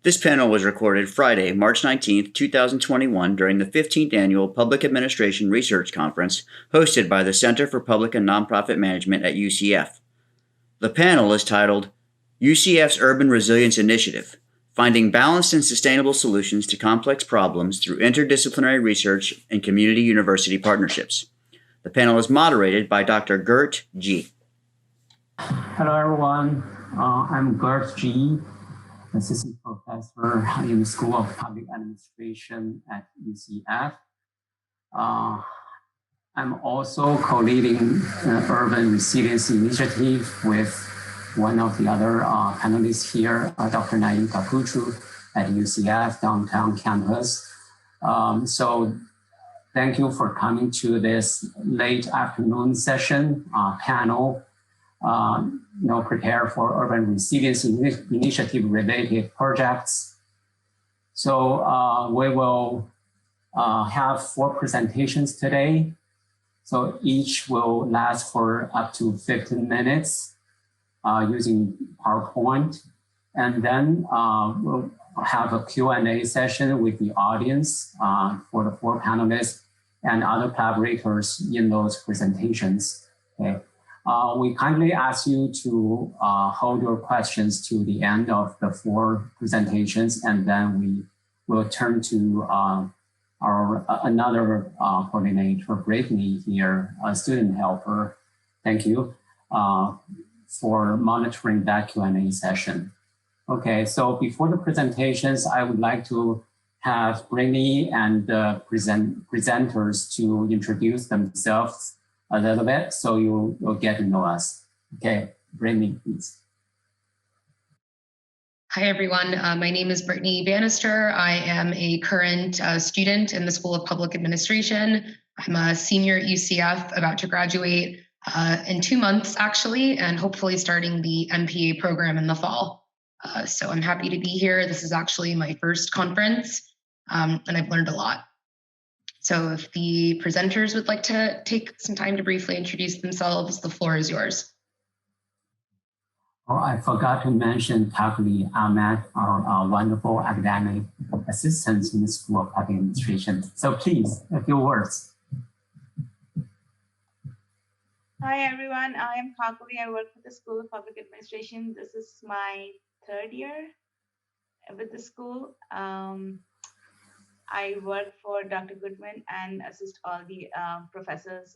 This panel was recorded Friday, March 19, 2021 during the 15th Annual Public Administration Research Conference hosted by the Center for Public and Nonprofit Management at UCF. The panel is titled UCF's Urban Resilience Initiative, Finding Balanced and Sustainable Solutions to Complex Problems Through Interdisciplinary Research and Community University Partnerships. The panel is moderated by Dr. Gurt G. Hello, everyone. I'm Gurt G, Assistant Professor in the School of Public Administration at UCF. I'm also co-leading an Urban Resilience Initiative with one of the other panelists here, Dr. Naim Kapucu at UCF downtown campus. So thank you for coming to this late afternoon session panel. Prepare for urban resilience initiative related projects. So we will have 4 presentations today. So each will last for up to 15 minutes using PowerPoint. And then we'll have a Q&A session with the audience for the 4 panelists and other collaborators in those presentations. Okay. We kindly ask you to hold your questions to the end of the 4 presentations, and then we will turn to another coordinator, Brittany here, a student helper. Thank you for monitoring that Q&A session. Okay, so before the presentations, I would like to have Brittany and the presenters to introduce themselves a little bit, so you'll get to know us. Okay, Brittany, please. Hi, everyone. My name is Brittany Bannister. I am a current student in the School of Public Administration. I'm a senior at UCF, about to graduate in 2 months, actually, and hopefully starting the MPA program in the fall. So I'm happy to be here. This is actually my first conference, and I've learned a lot. So if the presenters would like to take some time to briefly introduce themselves, the floor is yours. Oh, I forgot to mention Takli Ahmed, our wonderful academic assistant in the School of Public Administration. So please, a few words. Hi, everyone. I am Takli. I work for the School of Public Administration. This is my 3rd year with the school. I work for Dr. Goodman and assist all the professors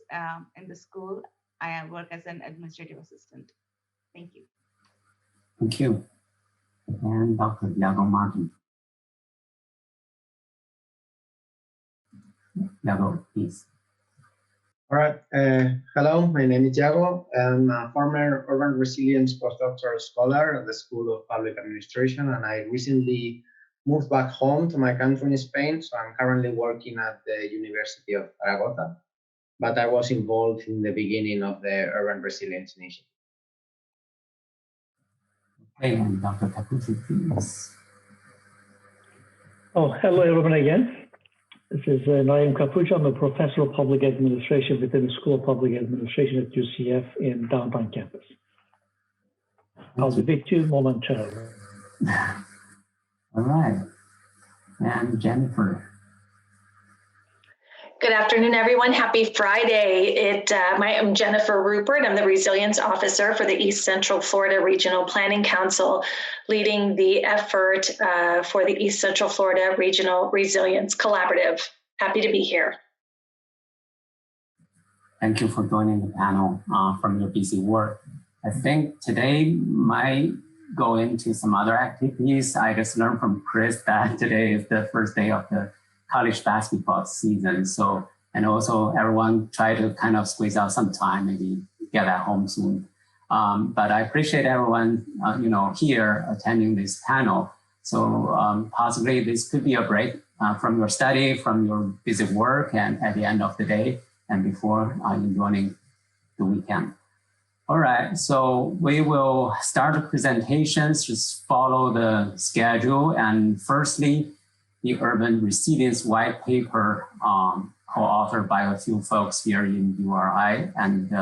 in the school. I work as an administrative assistant. Thank you. Thank you. And Dr. Yago Martin. Yago, please. All right. Hello, my name is Yago. I'm a former urban resilience postdoctoral scholar at the School of Public Administration, and I recently moved back home to my country in Spain, so I'm currently working at the University of Zaragoza, but I was involved in the beginning of the Urban Resilience Initiative. Okay, and Dr. Kapucu, please. Oh, hello everyone again. This is Naim Kapucu. I'm a professor of public administration within the School of Public Administration at UCF in downtown campus. I'll be with you momentarily. All right, and Jennifer. Good afternoon, everyone. Happy Friday. I'm Jennifer Rupert. I'm the Resilience Officer for the East Central Florida Regional Planning Council, leading the effort for the East Central Florida Regional Resilience Collaborative. Happy to be here. Thank you for joining the panel from your busy work. I think today might go into some other activities. I just learned from Chris that today is the first day of the college basketball season. So, and also everyone try to kind of squeeze out some time, maybe get at home soon. But I appreciate everyone, here attending this panel. So possibly this could be a break from your study, from your busy work, and at the end of the day, and before enjoying the weekend. All right, so we will start the presentations, just follow the schedule. And firstly, the Urban Resilience White Paper co-authored by a few folks here in URI. And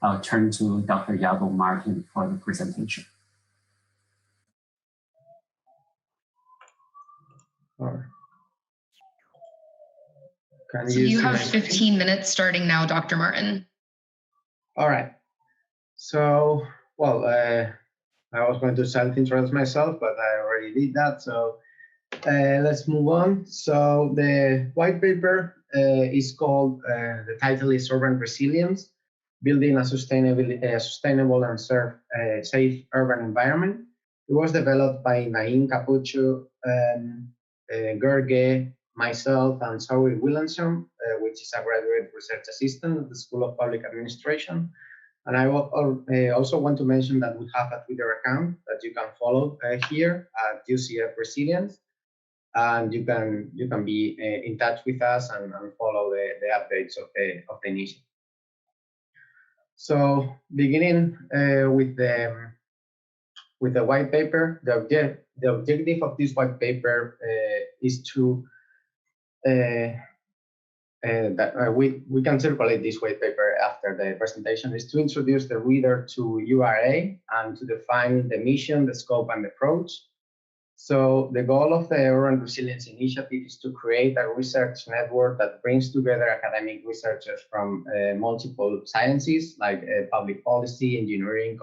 I'll turn to Dr. Yago Martin for the presentation. Or can So you you see have my 15 minutes starting now, Dr. Martin. All right. So, well, I was going to self-introduce myself, but I already did that. So let's move on. So the white paper is called, the title is Urban Resilience, Building a Sustainable and Safe Urban Environment. It was developed by Naim, Kapucu, Gurt, myself, and Zoe Williamson, which is a graduate research assistant at the School of Public Administration. And I also want to mention that we have a Twitter account that you can follow here at UCF Resilience, and you can be in touch with us and follow the updates of the initiative. So beginning with the white paper, the objective of this white paper is to we can circulate this white paper after the presentation, is to introduce the reader to URA and to define the mission, the scope, and the approach. So the goal of the Urban Resilience Initiative is to create a research network that brings together academic researchers from multiple sciences like public policy, engineering,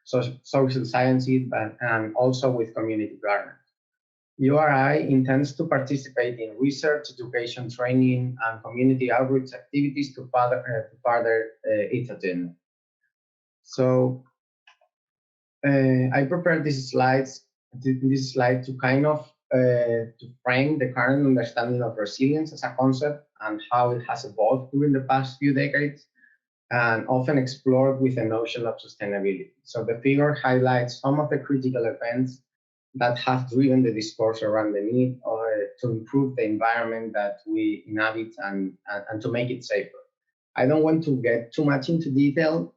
social sciences, and also with community partners. URI intends to participate in research, education, training, and community outreach activities to further its agenda. So I prepared this slide to kind of to frame the current understanding of resilience as a concept and how it has evolved during the past few decades, and often explored with the notion of sustainability. So the figure highlights some of the critical events that have driven the discourse around the need to improve the environment that we inhabit and to make it safer. I don't want to get too much into detail,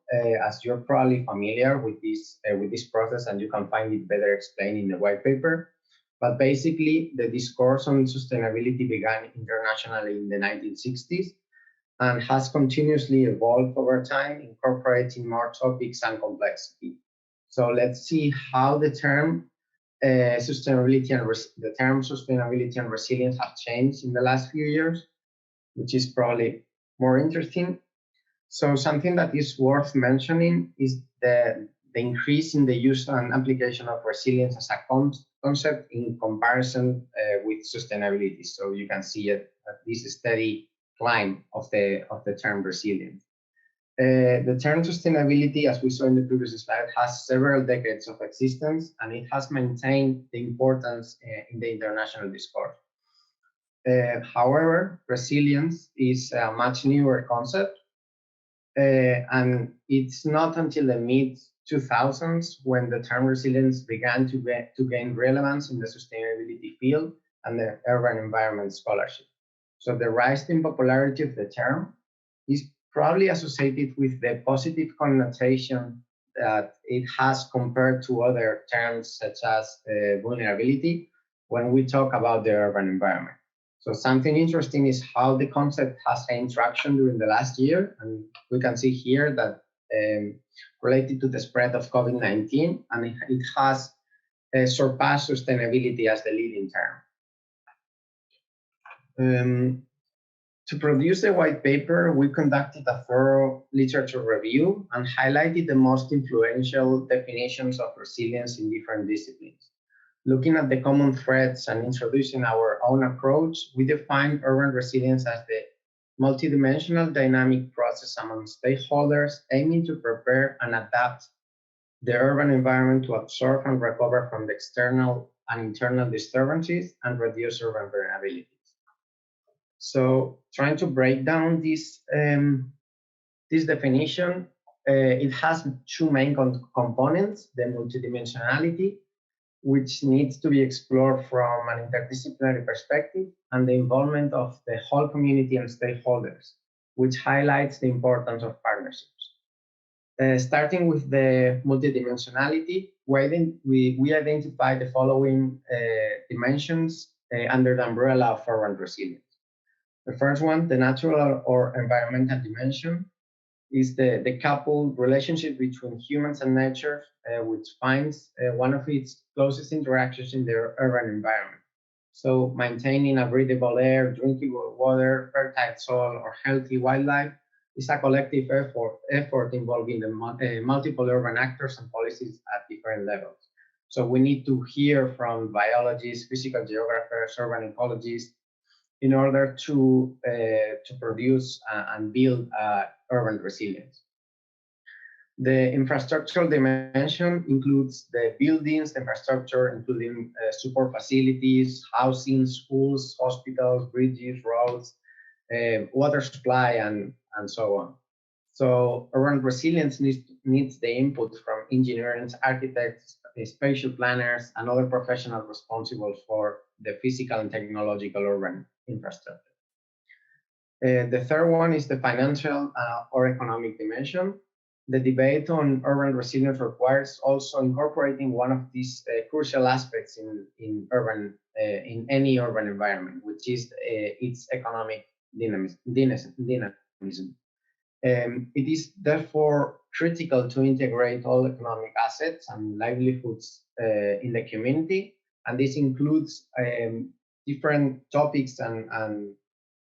as you're probably familiar with this process, and you can find it better explained in the white paper. But basically, the discourse on sustainability began internationally in the 1960s and has continuously evolved over time, incorporating more topics and complexity. So let's see how the term sustainability and resilience have changed in the last few years, which is probably more interesting. So something that is worth mentioning is the increase in the use and application of resilience as a concept in comparison with sustainability. So you can see this steady climb of the term resilience. The term sustainability, as we saw in the previous slide, has several decades of existence, and it has maintained the importance in the international discourse. However, resilience is a much newer concept, and it's not until the mid-2000s when the term resilience began to gain relevance in the sustainability field and the urban environment scholarship. So the rise in popularity of the term is probably associated with the positive connotation that it has compared to other terms such as vulnerability when we talk about the urban environment. So something interesting is how the concept has gained traction during the last year, and we can see here that related to the spread of COVID-19, and it has surpassed sustainability as the leading term. To produce the white paper, we conducted a thorough literature review and highlighted the most influential definitions of resilience in different disciplines. Looking at the common threads and introducing our own approach, we defined urban resilience as the multidimensional dynamic process among stakeholders aiming to prepare and adapt the urban environment to absorb and recover from the external and internal disturbances and reduce urban vulnerability. So trying to break down this definition, it has two main components: the multidimensionality, which needs to be explored from an interdisciplinary perspective, and the involvement of the whole community and stakeholders, which highlights the importance of partnerships. Starting with the multidimensionality, we identify the following dimensions under the umbrella of urban resilience. The first one, the natural or environmental dimension, is the coupled relationship between humans and nature, which finds one of its closest interactions in the urban environment. So maintaining a breathable air, drinkable water, fertile soil, or healthy wildlife is a collective effort involving the multiple urban actors and policies at different levels. So we need to hear from biologists, physical geographers, urban ecologists, in order to produce and build urban resilience. The infrastructural dimension includes the buildings, the infrastructure, including support facilities, housing, schools, hospitals, bridges, roads, water supply, and so on. So urban resilience needs the input from engineers, architects, spatial planners, and other professionals responsible for the physical and technological urban infrastructure. The third one is the financial or economic dimension. The debate on urban resilience requires also incorporating one of these crucial aspects in any urban environment, which is its economic dynamism. It is therefore critical to integrate all economic assets and livelihoods in the community, and this includes different topics and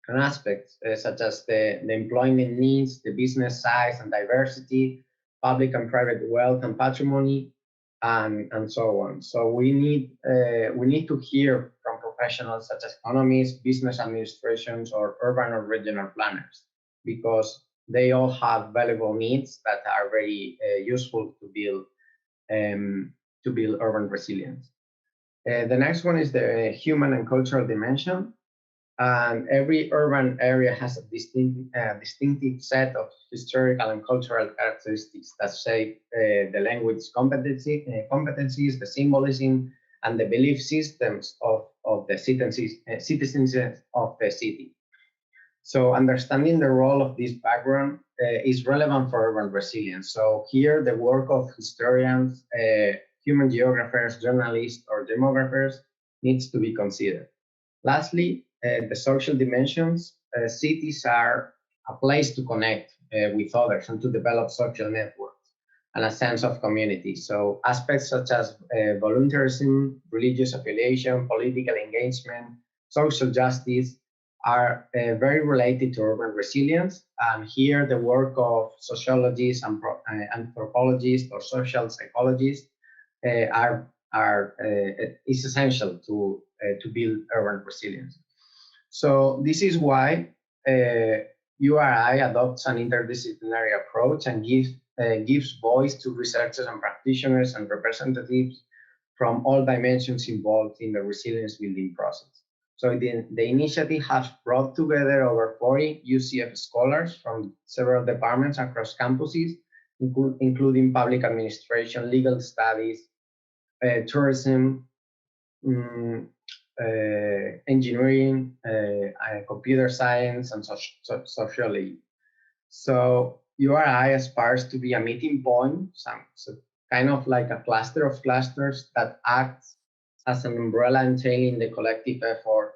aspects such as the employment needs, the business size and diversity, public and private wealth and patrimony, and so on. So we need to hear from professionals such as economists, business administrations, or urban or regional planners, because they all have valuable needs that are very useful to build urban resilience. The next one is the human and cultural dimension. And every urban area has a distinctive set of historical and cultural characteristics that shape the language competencies, the symbolism, and the belief systems of the citizens of the city. So understanding the role of this background is relevant for urban resilience. So here the work of historians, human geographers, journalists, or demographers needs to be considered. Lastly, the social dimensions. Cities are a place to connect with others and to develop social networks and a sense of community. So aspects such as volunteerism, religious affiliation, political engagement, social justice are very related to urban resilience. And here the work of sociologists and anthropologists or social psychologists is essential to build urban resilience. So this is why URI adopts an interdisciplinary approach and gives voice to researchers and practitioners and representatives from all dimensions involved in the resilience building process. So the initiative has brought together over 40 UCF scholars from several departments across campuses, including public administration, legal studies, tourism, engineering, computer science, and sociology. So URI aspires to be a meeting point, so kind of like a cluster of clusters that acts as an umbrella entailing the collective effort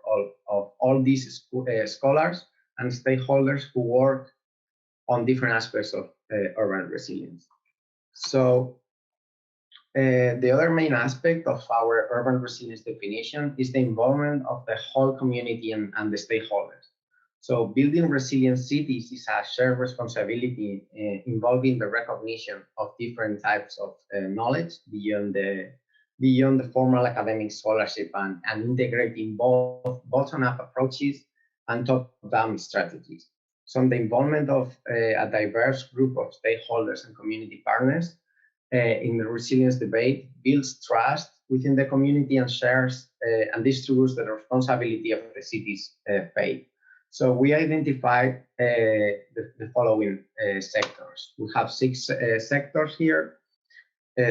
of all these scholars and stakeholders who work on different aspects of urban resilience. So the other main aspect of our urban resilience definition is the involvement of the whole community and the stakeholders. So building resilient cities is a shared responsibility involving the recognition of different types of knowledge beyond the formal academic scholarship and integrating both bottom-up approaches and top-down strategies. So the involvement of a diverse group of stakeholders and community partners in the resilience debate builds trust within the community and shares and distributes the responsibility of the city's fate. So we identified the following sectors. We have 6 sectors here,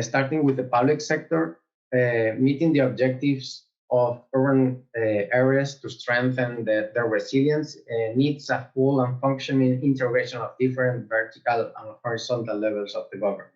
starting with the public sector, meeting the objectives of urban areas to strengthen their resilience needs a full and functioning integration of different vertical and horizontal levels of the government.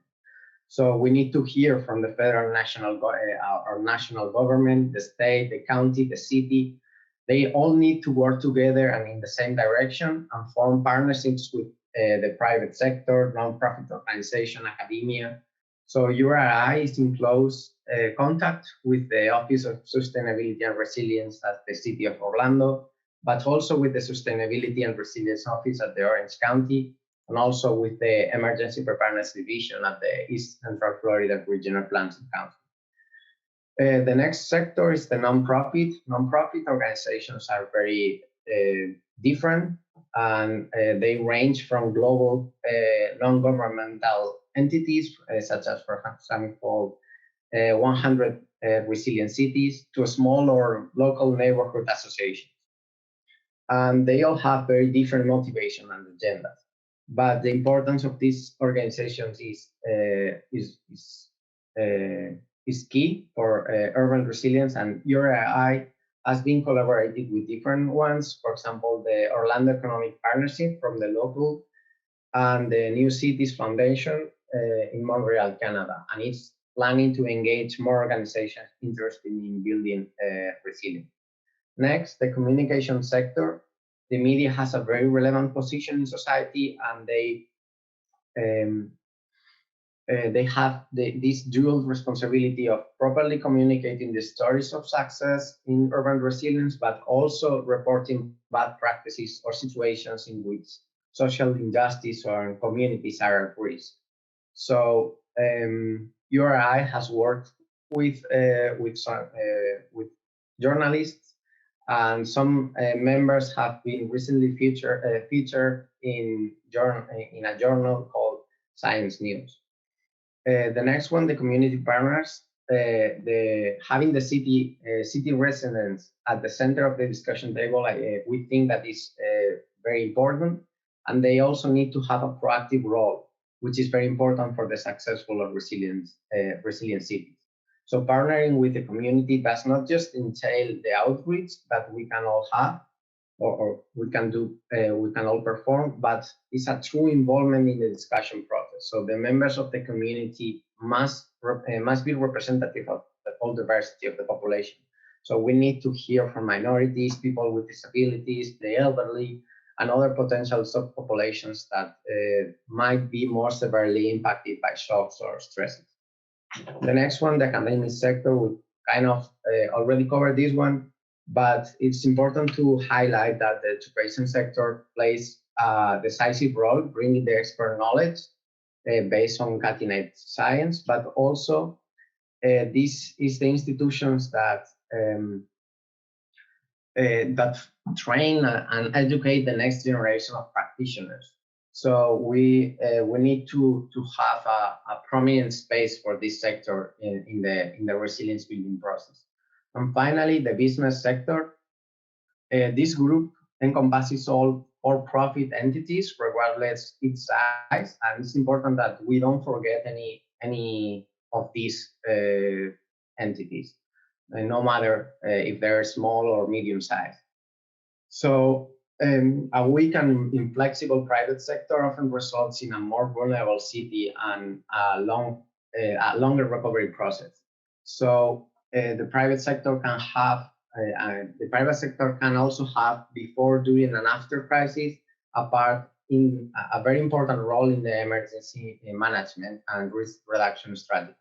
So we need to hear from the federal national government, the state, the county, the city. They all need to work together and in the same direction and form partnerships with the private sector, nonprofit organization, academia, So URI is in close contact with the Office of Sustainability and Resilience at the City of Orlando, but also with the Sustainability and Resilience Office at the Orange County, and also with the Emergency Preparedness Division at the East Central Florida Regional Planning Council. The next sector is the nonprofit. Nonprofit organizations are very different, and they range from global non-governmental entities, such as, for example, 100 resilient cities, to small or local neighborhood associations. And they all have very different motivation and agendas. But the importance of these organizations is key for urban resilience, and URI has been collaborated with different ones. For example, the Orlando Economic Partnership from the local, and the New Cities Foundation in Montreal, Canada, and it's planning to engage more organizations interested in building resilience. Next, the communication sector. The media has a very relevant position in society, and they have this dual responsibility of properly communicating the stories of success in urban resilience, but also reporting bad practices or situations in which social injustice or communities are at risk. So URI has worked with journalists, and some members have been recently featured in a journal called Science News. The next one, the community partners, having the city residents at the center of the discussion table, we think that is very important, and they also need to have a proactive role, which is very important for the successful of resilient cities. So partnering with the community does not just entail the outreach that we can all have, or we can all perform, but it's a true involvement in the discussion process. So the members of the community must be representative of the whole diversity of the population. So we need to hear from minorities, people with disabilities, the elderly, and other potential subpopulations that might be more severely impacted by shocks or stresses. The next one, the academic sector, we kind of already covered this one, but it's important to highlight that the education sector plays a decisive role, bringing the expert knowledge based on cutting-edge science, but also this is the institutions that train and educate the next generation of practitioners. So we need to have a prominent space for this sector in the resilience building process. And finally, the business sector. This group encompasses all for-profit entities, regardless its size, and it's important that we don't forget any of these entities, no matter if they're small or medium sized. So a weak and inflexible private sector often results in a more vulnerable city and a longer recovery process. So the private sector can have, the private sector can also have, before, during, and after crisis, a very important role in the emergency management and risk reduction strategy.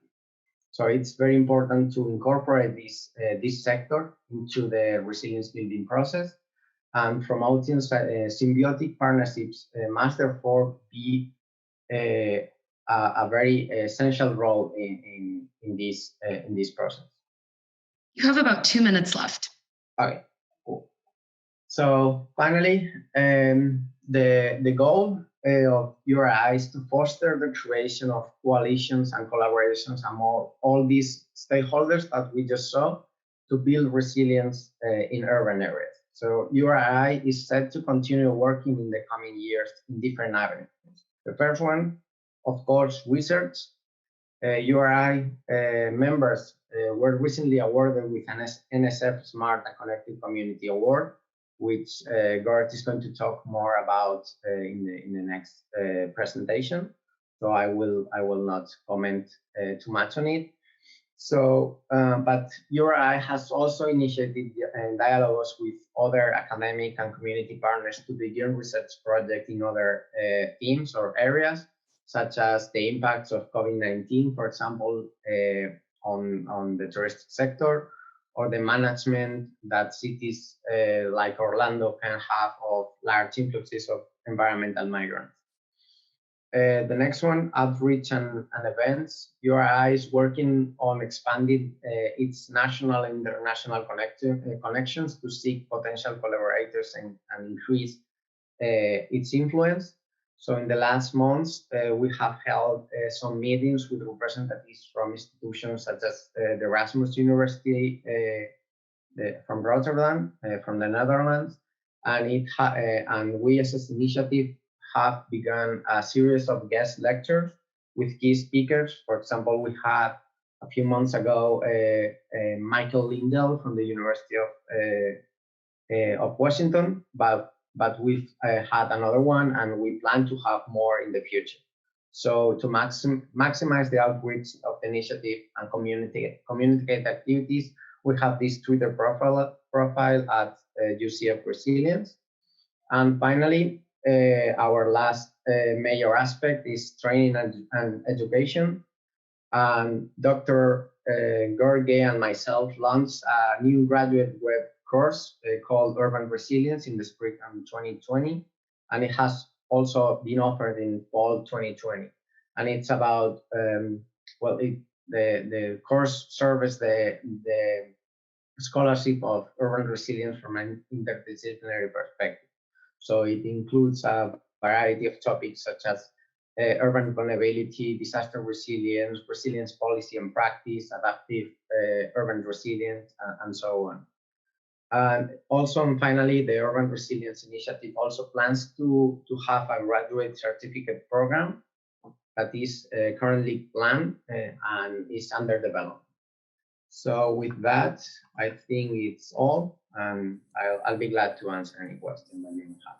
So it's very important to incorporate this sector into the resilience building process, and promoting symbiotic partnerships must therefore be a very essential role in this process. You have about 2 minutes left. Okay, cool. So finally, the goal of URI is to foster the creation of coalitions and collaborations among all these stakeholders that we just saw to build resilience in urban areas. So URI is set to continue working in the coming years in different avenues. The first one, of course, research. URI members were recently awarded with an NSF Smart and Connected Community Award, which Gurt is going to talk more about in the next presentation. So I will not comment too much on it. So, but URI has also initiated dialogues with other academic and community partners to begin research projects in other themes or areas, such as the impacts of COVID-19, for example, on the touristic sector, or the management that cities like Orlando can have of large influxes of environmental migrants. The next one, outreach and events. URI is working on expanding its national and international connections to seek potential collaborators and increase its influence. So in the last months, we have held some meetings with representatives from institutions such as the Erasmus University from Rotterdam, from the Netherlands, and we as an initiative have begun a series of guest lectures with key speakers. For example, we had a few months ago Michael Lindell from the University of Washington, but we've had another one, and we plan to have more in the future. So to maximize the outreach of the initiative and communicate activities, we have this Twitter profile at UCF Resilience. And finally, our last major aspect is training and education. And Dr. Gurt and myself launched a new graduate web course called Urban Resilience in the spring of 2020. And it has also been offered in fall 2020. And it's about, the course serves the scholarship of urban resilience from an interdisciplinary perspective. So it includes a variety of topics such as urban vulnerability, disaster resilience, resilience policy and practice, adaptive urban resilience, and so on. And also, and finally, the Urban Resilience Initiative also plans to have a graduate certificate program that is currently planned and is under development. So with that, I think it's all, and I'll be glad to answer any questions that you may have.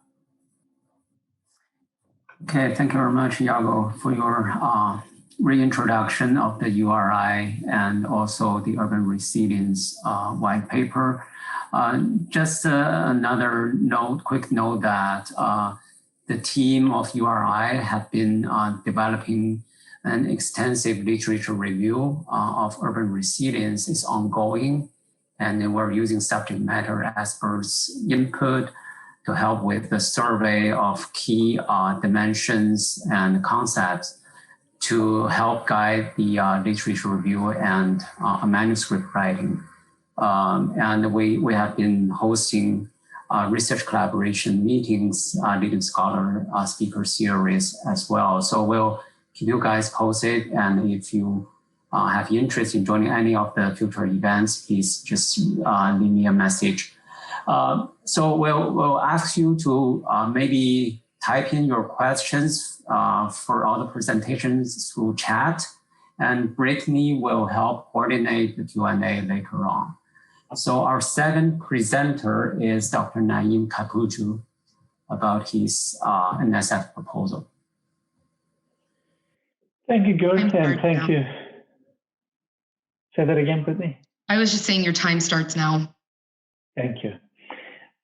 Okay, thank you very much, Yago, for your reintroduction of the URI and also the Urban Resilience white paper. Just another note, quick note that the team of URI have been developing an extensive literature review of urban resilience is ongoing, and we're using subject matter experts' input to help with the survey of key dimensions and concepts to help guide the literature review and manuscript writing. And we have been hosting research collaboration meetings, leading scholar speaker series as well. So we'll keep you guys posted, and if you have interest in joining any of the future events, please just leave me a message. So we'll ask you to maybe type in your questions for all the presentations through chat, and Brittany will help coordinate the Q&A later on. So our second presenter is Dr. Naim Kapucu about his NSF proposal. Thank you, Gurt, and thank you. Say that again, Brittany. I was just saying your time starts now. Thank you.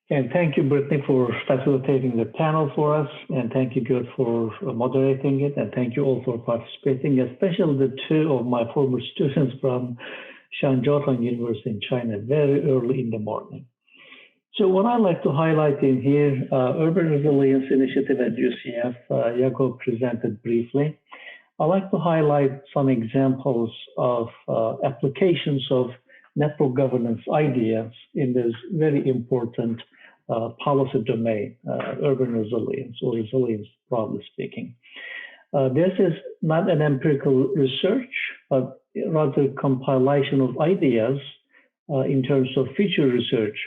And thank you, Brittany, for facilitating the panel for us. And thank you, Gurt, for moderating it. And thank you all for participating, especially the two of my former students from Shanjiao University in China, very early in the morning. So what I'd like to highlight in here, Urban Resilience Initiative at UCF, Yago presented briefly. I'd like to highlight some examples of applications of network governance ideas in this very important policy domain, urban resilience, or resilience, broadly speaking. This is not an empirical research, but rather compilation of ideas in terms of future research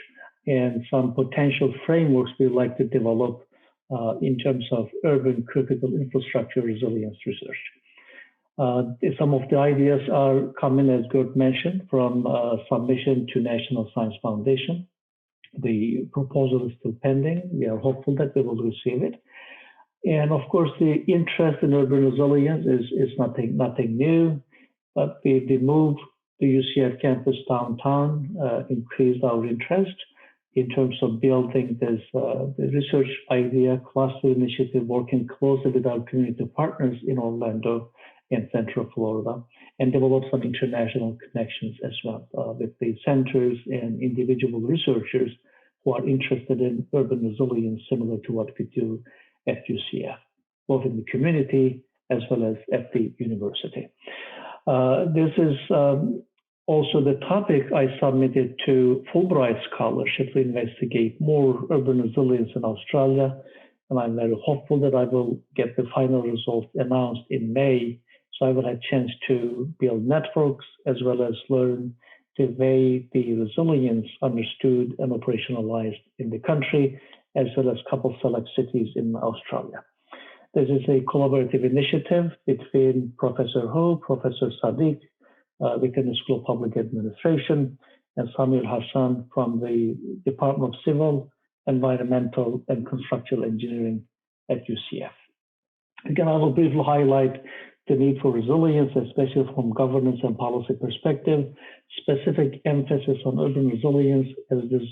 and some potential frameworks we'd like to develop in terms of urban critical infrastructure resilience research. Some of the ideas are coming, as Gurt mentioned, from submission to National Science Foundation. The proposal is still pending. We are hopeful that we will receive it. And of course, the interest in urban resilience is nothing new, but the move to UCF campus downtown increased our interest. in terms of building this the research idea cluster initiative, working closely with our community partners in Orlando and Central Florida, and develop some international connections as well with the centers and individual researchers who are interested in urban resilience, similar to what we do at UCF, both in the community as well as at the university. This is also the topic I submitted to Fulbright Scholarship to investigate more urban resilience in Australia, and I'm very hopeful that I will get the final results announced in May, so I will have a chance to build networks as well as learn the way the resilience understood and operationalized in the country, as well as a couple select cities in Australia. This is a collaborative initiative between Professor Ho, Professor Sadiq within the School of Public Administration, and Samir Hassan from the Department of Civil, Environmental, and Construction Engineering at UCF. Again, I will briefly highlight the need for resilience, especially from governance and policy perspective, specific emphasis on urban resilience, as this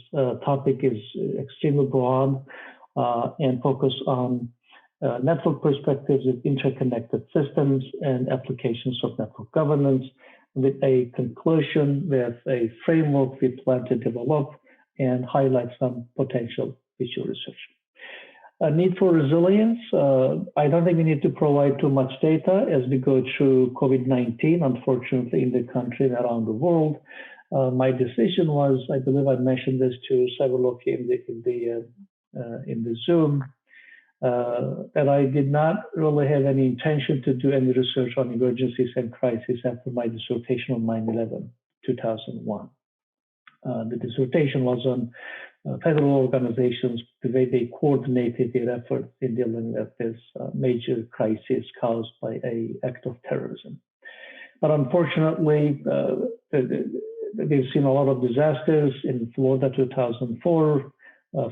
topic is extremely broad, and focus on network perspectives with interconnected systems and applications of network governance, with a conclusion with a framework we plan to develop and highlight some potential future research. A need for resilience. I don't think we need to provide too much data as we go through COVID-19, unfortunately, in the country and around the world. My decision was, I believe I mentioned this to several of you in the Zoom, that I did not really have any intention to do any research on emergencies and crises after my dissertation on 9/11, 2001. The dissertation was on federal organizations, the way they coordinated their efforts in dealing with this major crisis caused by an act of terrorism. But unfortunately, we've seen a lot of disasters in Florida, 2004,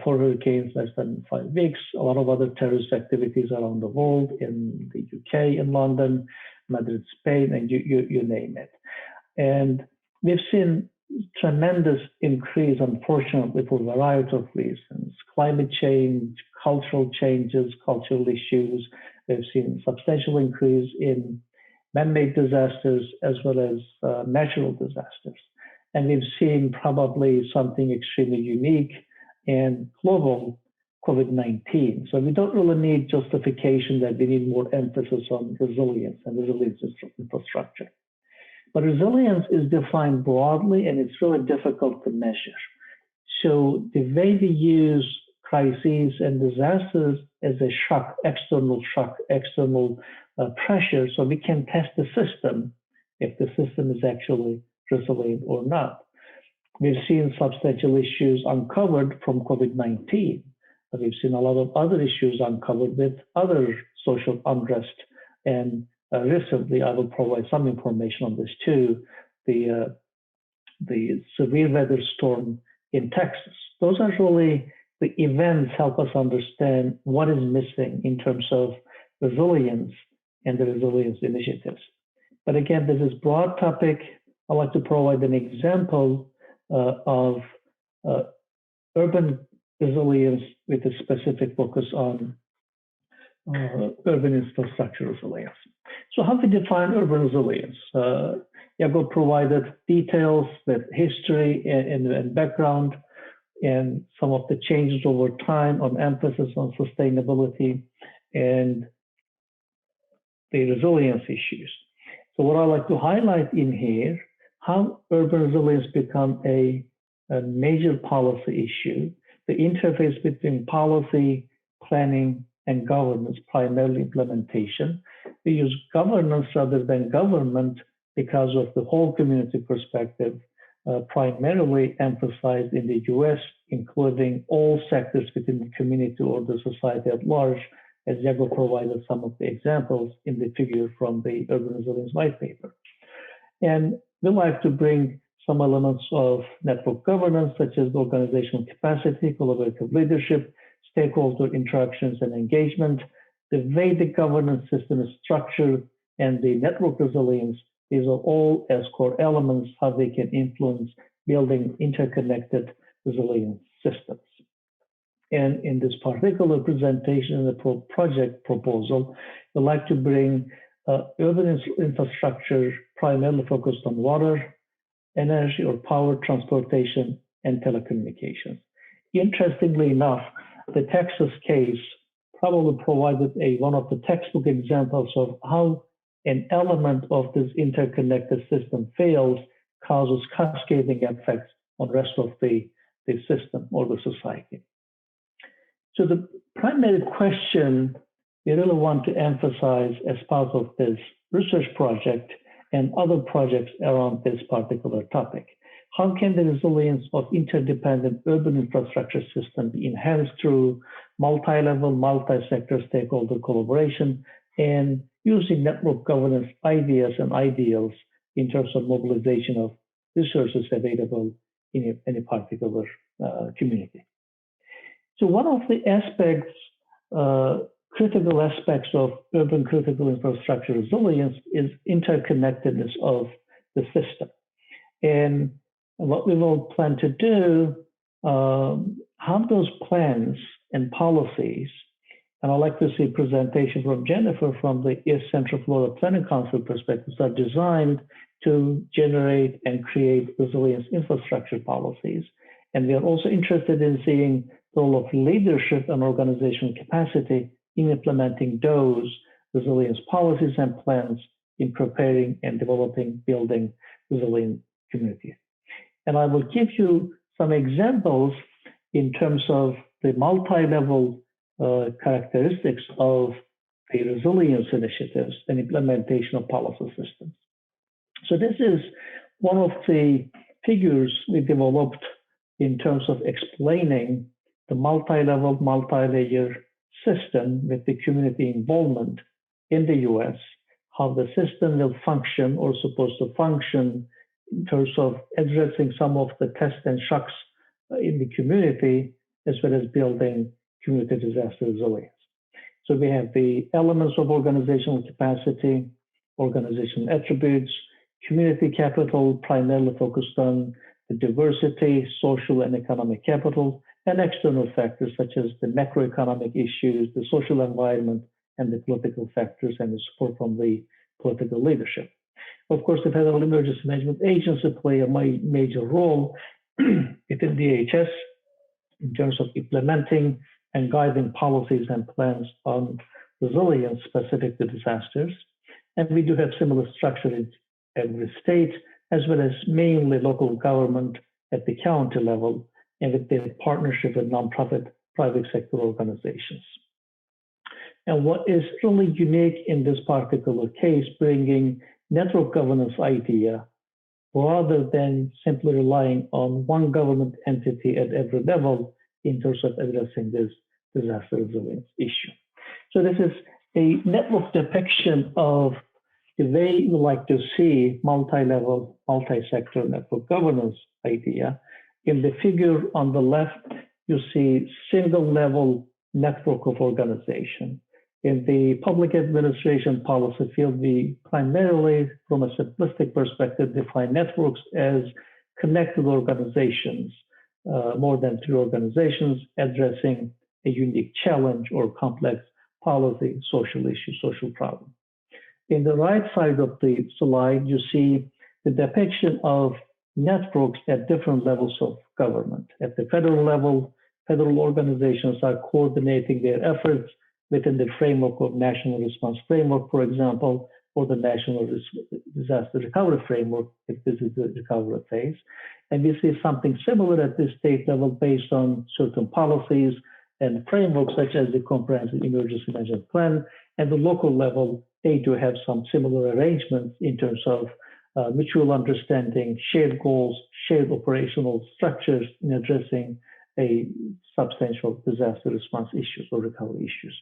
4 hurricanes less than 5 weeks, a lot of other terrorist activities around the world, in the UK, in London, Madrid, Spain, and you name it. And we've seen tremendous increase, unfortunately, for a variety of reasons: climate change, cultural changes, cultural issues. We've seen substantial increase in man-made disasters as well as natural disasters. And we've seen probably something extremely unique and global, COVID-19. So we don't really need justification that we need more emphasis on resilience and resilience infrastructure. But resilience is defined broadly, and it's really difficult to measure. So the way we use crises and disasters as a shock, external pressure, so we can test the system if the system is actually resilient or not. We've seen substantial issues uncovered from COVID-19, but we've seen a lot of other issues uncovered with other social unrest. And recently, I will provide some information on this too, the severe weather storm in Texas. Those are really the events help us understand what is missing in terms of resilience and the resilience initiatives. But again, this is a broad topic. I'd like to provide an example of urban resilience with a specific focus on urban infrastructure resilience. So how to define urban resilience? Yago provided details with history and background and some of the changes over time on emphasis on sustainability and the resilience issues. So what I'd like to highlight in here, how urban resilience become a major policy issue, the interface between policy, planning, and governance, primarily implementation. We use governance rather than government because of the whole community perspective, primarily emphasized in the US, including all sectors within the community or the society at large, as Yago provided some of the examples in the figure from the Urban Resilience White Paper. And we like to bring some elements of network governance, such as organizational capacity, collaborative leadership, stakeholder interactions and engagement, the way the governance system is structured, and the network resilience. These are all as core elements, how they can influence building interconnected resilient systems. And in this particular presentation, the project proposal, we'd like to bring urban infrastructure primarily focused on water, energy or power, transportation, and telecommunications. Interestingly enough, the Texas case probably provided one of the textbook examples of how an element of this interconnected system fails, causes cascading effects on the rest of the system or the society. So the primary question we really want to emphasize as part of this research project and other projects around this particular topic: how can the resilience of interdependent urban infrastructure system be enhanced through multi-level, multi-sector stakeholder collaboration and using network governance ideas and ideals in terms of mobilization of resources available in any particular community. So one of the aspects, critical aspects of urban critical infrastructure resilience is interconnectedness of the system. And what we will plan to do, have those plans and policies, and I'd like to see a presentation from Jennifer from the East Central Florida Planning Council perspectives, are designed to generate and create resilience infrastructure policies. And we are also interested in seeing the role of leadership and organizational capacity in implementing those resilience policies and plans in preparing and developing, building resilient communities. And I will give you some examples in terms of the multi-level characteristics of the resilience initiatives and implementation of policy systems. So this is one of the figures we developed in terms of explaining the multi-level, multi-layer system with the community involvement in the US, how the system will function or supposed to function in terms of addressing some of the tests and shocks in the community, as well as building community disaster resilience. So we have the elements of organizational capacity, organizational attributes, community capital, primarily focused on the diversity, social and economic capital, and external factors such as the macroeconomic issues, the social environment, and the political factors, and the support from the political leadership. Of course, the Federal Emergency Management Agency play a major role within DHS in terms of implementing and guiding policies and plans on resilience specific to disasters. And we do have similar structure in every state, as well as mainly local government at the county level, and with their partnership with nonprofit private sector organizations. And what is really unique in this particular case, bringing network governance idea, rather than simply relying on one government entity at every level in terms of addressing this disaster resilience issue. So this is a network depiction of the way we like to see multi-level, multi-sector network governance idea. In the figure on the left, you see single-level network of organization. In the public administration policy field, we primarily, from a simplistic perspective, define networks as connected organizations, more than 3 organizations addressing a unique challenge or complex policy, social issue, social problem. In the right side of the slide, you see the depiction of networks at different levels of government. At the federal level, federal organizations are coordinating their efforts within the framework of National Response Framework, for example, or the National Disaster Recovery Framework, if this is the recovery phase. And we see something similar at the state level based on certain policies and frameworks, such as the Comprehensive Emergency Management Plan. And the local level, they do have some similar arrangements in terms of mutual understanding, shared goals, shared operational structures in addressing a substantial disaster response issues or recovery issues.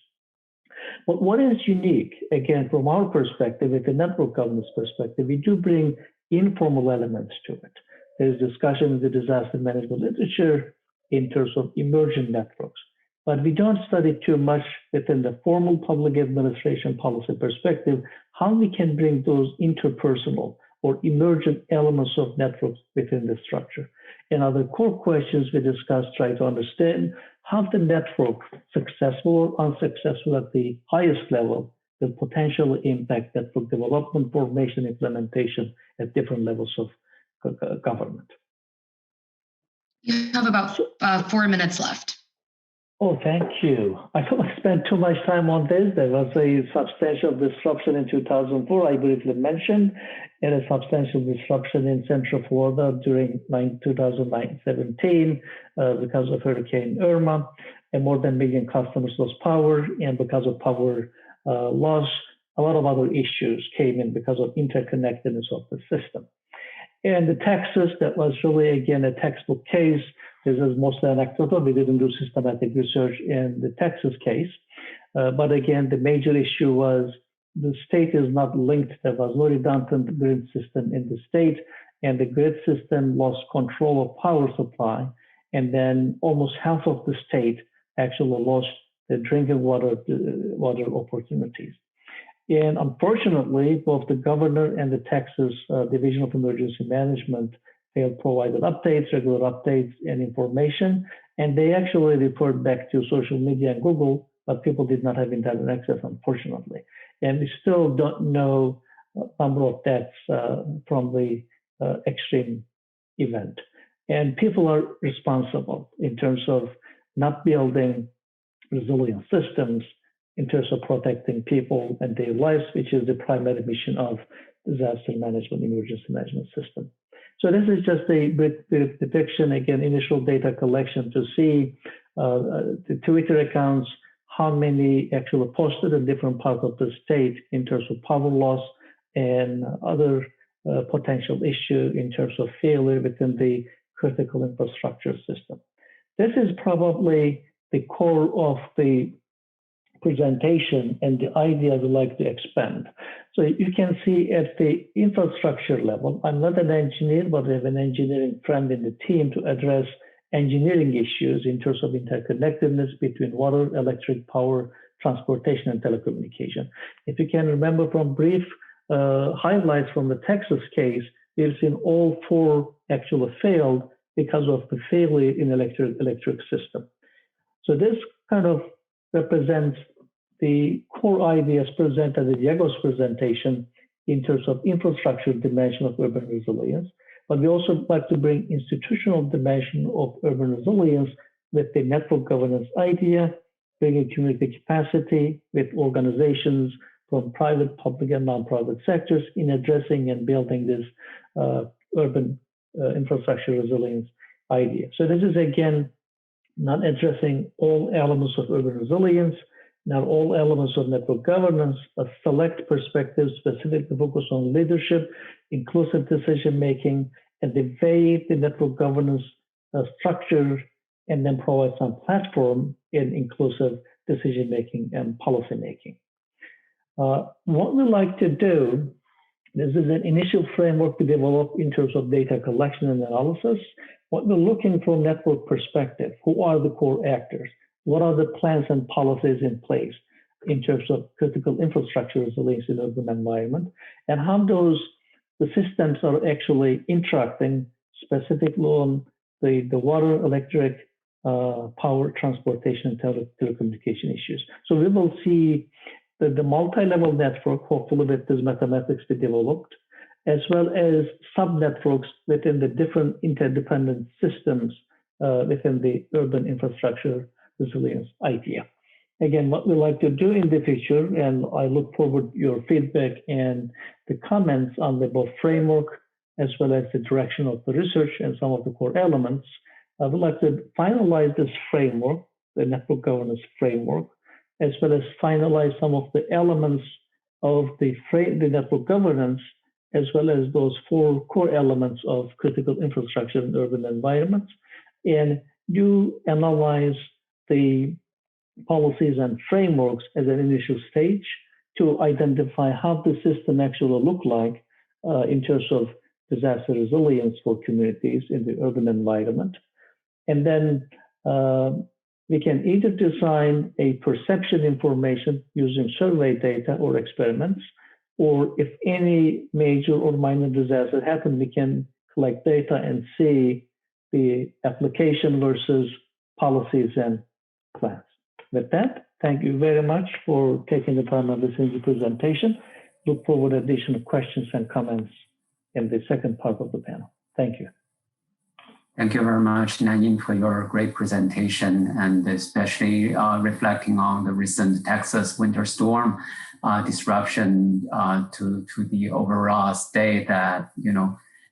But what is unique, again, from our perspective, with the network governance perspective, we do bring informal elements to it. There's discussion in the disaster management literature in terms of emergent networks, but we don't study too much within the formal public administration policy perspective, how we can bring those interpersonal or emergent elements of networks within the structure. And other core questions we discussed try to understand how the network, successful or unsuccessful at the highest level, will potentially impact network development, formation, implementation at different levels of government. You have about 4 minutes left. Oh, thank you. I don't want to spend too much time on this. There was a substantial disruption in 2004, I briefly mentioned, and a substantial disruption in Central Florida during 2017 because of Hurricane Irma, and more than 1 million customers lost power. And because of power loss, a lot of other issues came in because of interconnectedness of the system. And the Texas, that was really, again, a textbook case. This is mostly anecdotal. We didn't do systematic research in the Texas case. But again, the major issue was the state is not linked. There was no redundant grid system in the state, and the grid system lost control of power supply. And then almost half of the state actually lost the drinking water opportunities. And unfortunately, both the governor and the Texas Division of Emergency Management failed provided updates, regular updates, and information. And they actually referred back to social media and Google, but people did not have internet access, unfortunately. And we still don't know number of deaths from the extreme event. And people are responsible in terms of not building resilient systems, in terms of protecting people and their lives, which is the primary mission of disaster management, emergency management system. So this is just a brief depiction, again, initial data collection to see the Twitter accounts, how many actually posted in different parts of the state in terms of power loss and other potential issue in terms of failure within the critical infrastructure system. This is probably the core of the presentation and the idea I'd like to expand. So you can see at the infrastructure level, I'm not an engineer, but I have an engineering friend in the team to address engineering issues in terms of interconnectedness between water, electric, power, transportation, and telecommunication. If you can remember from brief highlights from the Texas case, we've seen all four actually failed because of the failure in electric system. So this kind of represents the core ideas presented in Yago's presentation in terms of infrastructure dimension of urban resilience. But we also like to bring institutional dimension of urban resilience with the network governance idea, bringing community capacity with organizations from private, public, and non-profit sectors in addressing and building this urban infrastructure resilience idea. So this is, again, not addressing all elements of urban resilience, not all elements of network governance, a select perspective specifically focused on leadership, inclusive decision-making, and the way the network governance structure, and then provide some platform in inclusive decision-making and policy-making. What we like to do, this is an initial framework to develop in terms of data collection and analysis. What we're looking from network perspective, who are the core actors? What are the plans and policies in place in terms of critical infrastructure resilience in urban environment, and how the systems are actually interacting specifically on the water, electric, power, transportation, and telecommunication issues. So we will see the multi-level network, hopefully with this mathematics we developed, as well as sub-networks within the different interdependent systems within the urban infrastructure resilience idea. Again, what we like to do in the future, and I look forward to your feedback and the comments on the both framework as well as the direction of the research and some of the core elements. I would like to finalize this framework, the network governance framework, as well as finalize some of the elements of the network governance, as well as those four core elements of critical infrastructure in urban environments, and do analyze the policies and frameworks as an initial stage to identify how the system actually look like in terms of disaster resilience for communities in the urban environment. And then we can either design a perception information using survey data or experiments, or if any major or minor disaster happen, we can collect data and see the application versus policies and plans. With that, thank you very much for taking the time and listening to the presentation. Look forward to additional questions and comments in the second part of the panel. Thank you. Thank you very much, Naim, for your great presentation, and especially reflecting on the recent Texas winter storm disruption to the overall state that,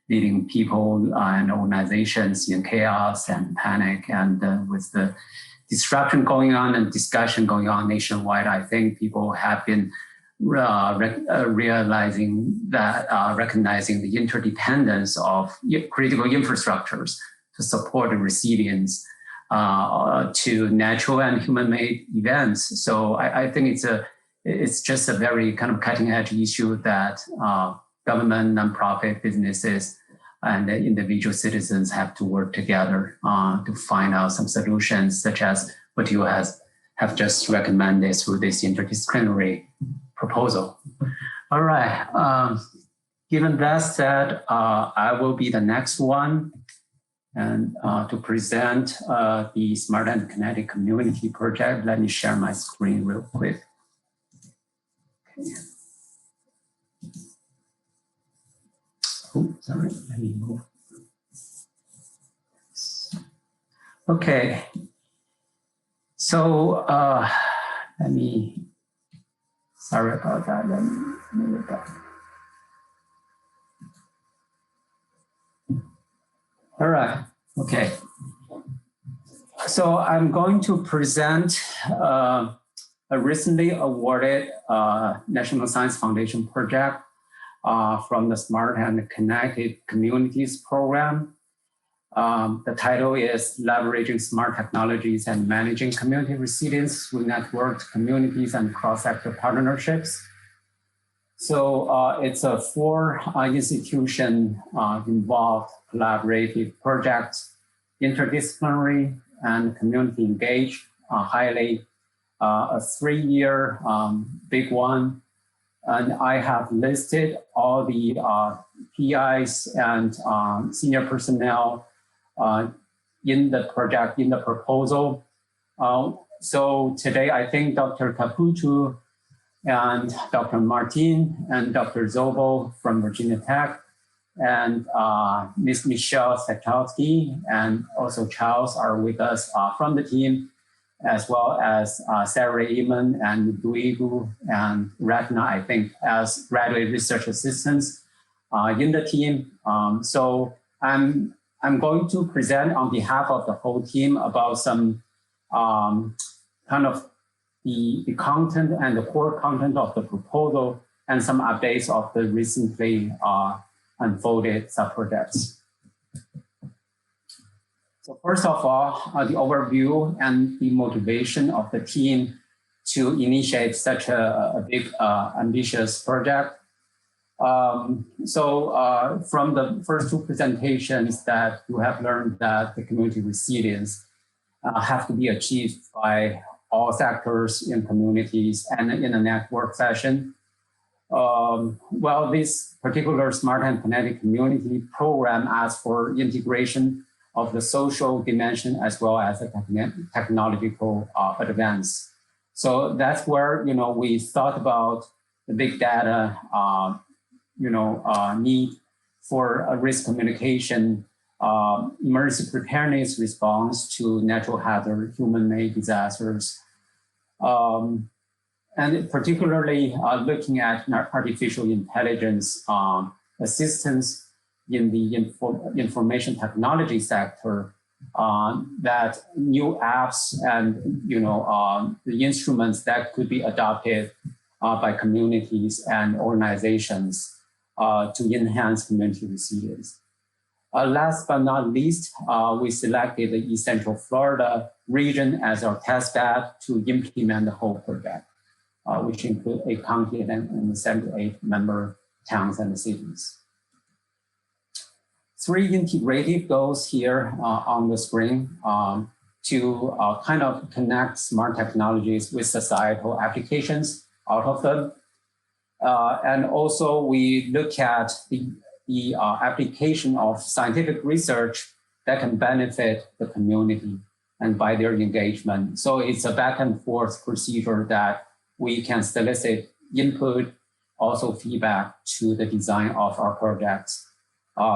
leading people and organizations in chaos and panic. And with the disruption going on and discussion going on nationwide, I think people have been recognizing the interdependence of critical infrastructures to support the resilience to natural and human-made events. So I think it's just a very kind of cutting-edge issue that government, nonprofit businesses, and the individual citizens have to work together to find out some solutions, such as what you have just recommended through this interdisciplinary proposal. All right. Given that said, I will be the next one and to present the Smart and Kinetic Community Project. Let me share my screen real quick. Okay. Oh, sorry, let me move. Okay. So let me, sorry about that, let me move it back. All right, okay. So I'm going to present a recently awarded National Science Foundation project from the Smart and Connected Communities program. The title is Leveraging Smart Technologies and Managing Community Resilience through Networked Communities and Cross-Sector Partnerships. So it's a 4-institution involved collaborative project, interdisciplinary and community engaged, highly a 3-year big one. And I have listed all the PIs and senior personnel in the project, in the proposal. So today, I think Dr. Kapucu and Dr. Martin and Dr. Zobo from Virginia Tech and Ms. Michelle Sekowski and also Charles are with us from the team, as well as Sarah Eamon and Duigu and Ratna, I think, as graduate research assistants in the team. So I'm going to present on behalf of the whole team about some kind of the content and the core content of the proposal and some updates of the recently unfolded sub-projects. So first of all, the overview and the motivation of the team to initiate such a big, ambitious project. From the first 2 presentations that you have learned that the community resilience have to be achieved by all sectors in communities and in a network fashion. Well, this particular Smart and Kinetic Community program asks for integration of the social dimension as well as the technological advance. So that's where we thought about the big data need for a risk communication, emergency preparedness response to natural hazard, human-made disasters, and particularly looking at artificial intelligence assistance in the information technology sector, that new apps and the instruments that could be adopted by communities and organizations to enhance community resilience. Last but not least, we selected the East Central Florida region as our test bed to implement the whole project, which include 8 counties and 7 to 8 member towns and cities. 3 integrative goals here on the screen to kind of connect smart technologies with societal applications out of them. And also we look at the application of scientific research that can benefit the community and by their engagement. So it's a back and forth procedure that we can solicit input, also feedback to the design of our projects,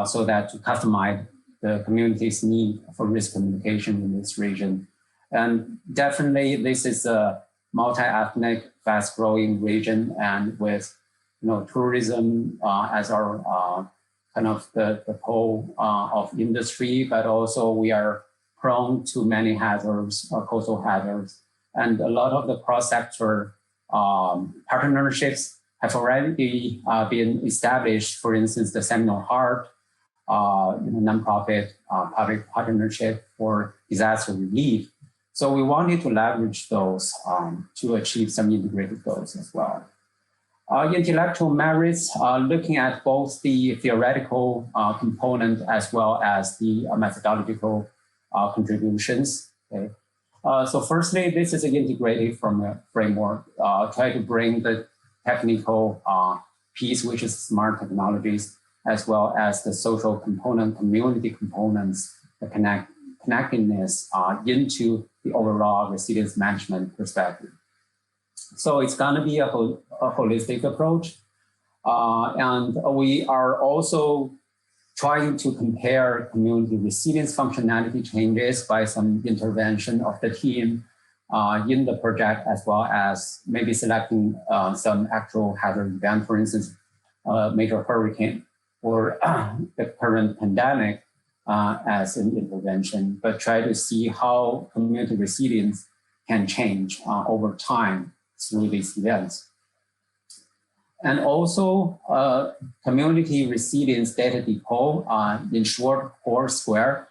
so that to customize the community's need for risk communication in this region. And definitely this is a multi-ethnic, fast-growing region, and with tourism as our kind of the pole of industry, but also we are prone to many hazards, coastal hazards. And a lot of the cross-sector partnerships have already been established. For instance, the Seminole Heart, nonprofit public partnership for disaster relief. So we wanted to leverage those to achieve some integrated goals as well. Intellectual merits, looking at both the theoretical component as well as the methodological contributions. Okay. So firstly, this is an integrated framework, try to bring the technical piece, which is smart technologies, as well as the social component, community components, the connectedness into the overall resilience management perspective. So it's going to be a holistic approach. And we are also trying to compare community resilience functionality changes by some intervention of the team in the project, as well as maybe selecting some actual hazard event, for instance, major hurricane or the current pandemic as an intervention, but try to see how community resilience can change over time through these events. And also community resilience data depot, in short, PARC Square,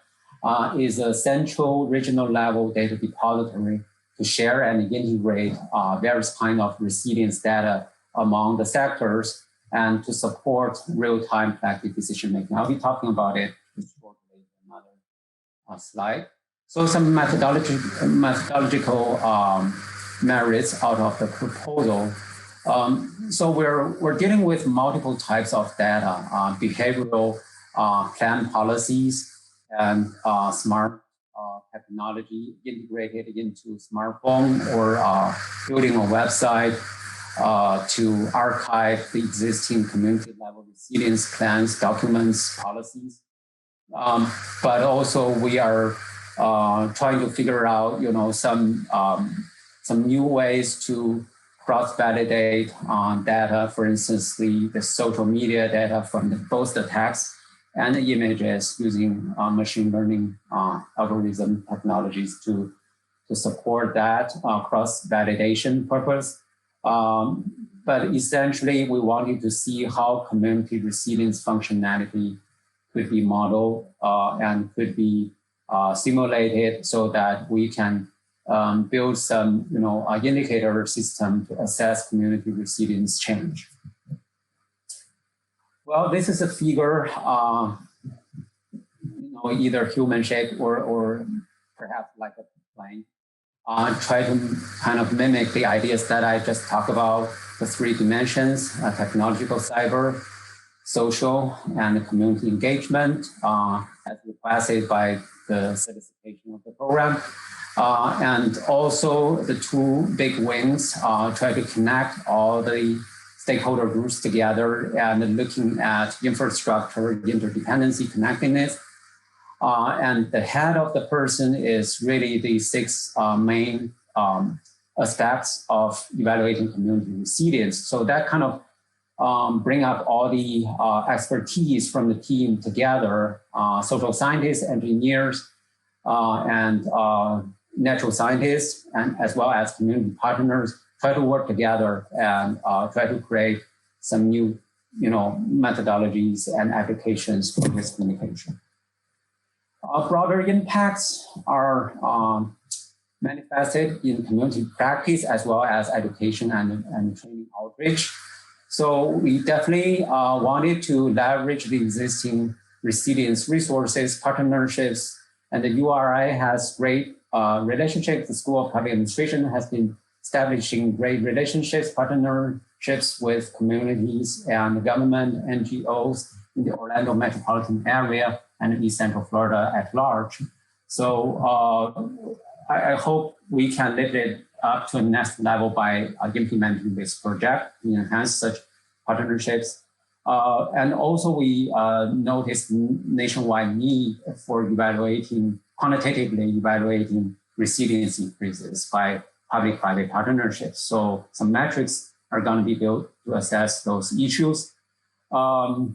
is a central regional level data depository to share and integrate various kinds of resilience data among the sectors and to support real-time collective decision-making. I'll be talking about it shortly in another slide. So some methodological merits out of the proposal. So we're dealing with multiple types of data, behavioral plan policies and smart technology integrated into smartphone or building a website to archive the existing community level resilience plans, documents, policies. But also we are trying to figure out, some new ways to cross-validate data, for instance, the social media data from both the text and the images using machine learning algorithm technologies to support that cross-validation purpose. But essentially, we wanted to see how community resilience functionality could be modeled and could be simulated so that we can build some, indicator system to assess community resilience change. Well, this is a figure, either human shaped or perhaps like a plane. Try to kind of mimic the ideas that I just talked about, the 3 dimensions, technological, cyber, social, and community engagement, as requested by the solicitation of the program. And also the 2 big wings try to connect all the stakeholder groups together and looking at infrastructure, interdependency, connectedness. And the head of the person is really the 6 main aspects of evaluating community resilience. So that kind of bring up all the expertise from the team together, social scientists, engineers, and natural scientists, and as well as community partners, try to work together and try to create some new, methodologies and applications for risk communication. Broader impacts are manifested in community practice as well as education and training outreach. So we definitely wanted to leverage the existing resilience resources, partnerships, and the URI has great relationships. The School of Public Administration has been establishing great relationships, partnerships with communities and government, NGOs in the Orlando metropolitan area and East Central Florida at large. So I hope we can lift it up to the next level by implementing this project to enhance such partnerships. And also we noticed nationwide need for quantitatively evaluating resiliency increases by public-private partnerships. So some metrics are going to be built to assess those issues. Last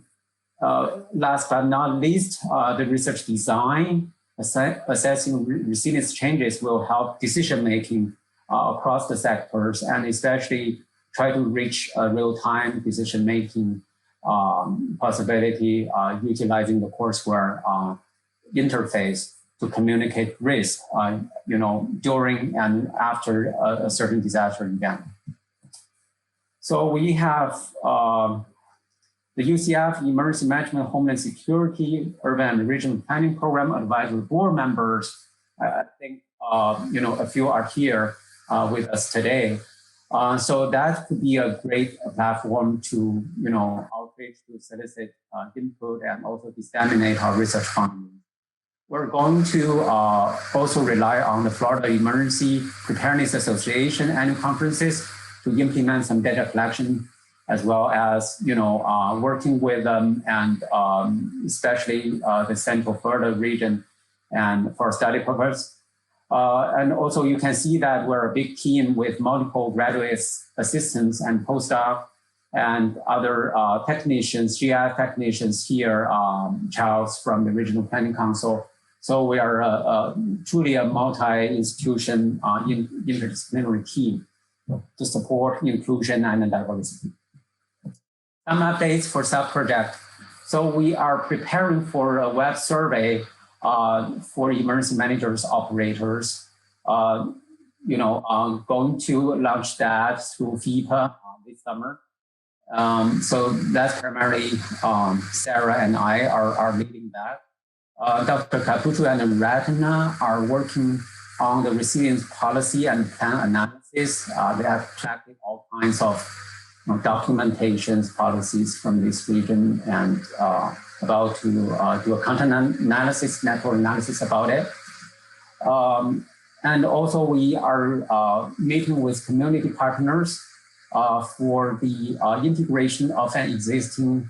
but not least, the research design, assessing resilience changes will help decision-making across the sectors, and especially try to reach a real-time decision-making possibility utilizing the courseware interface to communicate risk, during and after a certain disaster event. So we have the UCF Emergency Management Homeland Security Urban and Regional Planning Program Advisory Board members. I think a few are here with us today. So that could be a great platform to outreach, to solicit input and also disseminate our research findings. We're going to also rely on the Florida Emergency Preparedness Association annual conferences to implement some data collection, as well as working with them and especially the Central Florida region and for study purpose. And also you can see that we're a big team with multiple graduate assistants and postdoc and other technicians, GI technicians here, Charles from the Regional Planning Council. So we are truly a multi-institution interdisciplinary team to support inclusion and diversity. Some updates for sub-project. So we are preparing for a web survey for emergency managers, operators, going to launch that through FIPA this summer. So that's primarily Sarah and I are leading that. Dr. Kapucu and Retina are working on the resilience policy and plan analysis. They have collected all kinds of documentations, policies from this region, and about to do a content analysis, network analysis about it. And also we are meeting with community partners for the integration of an existing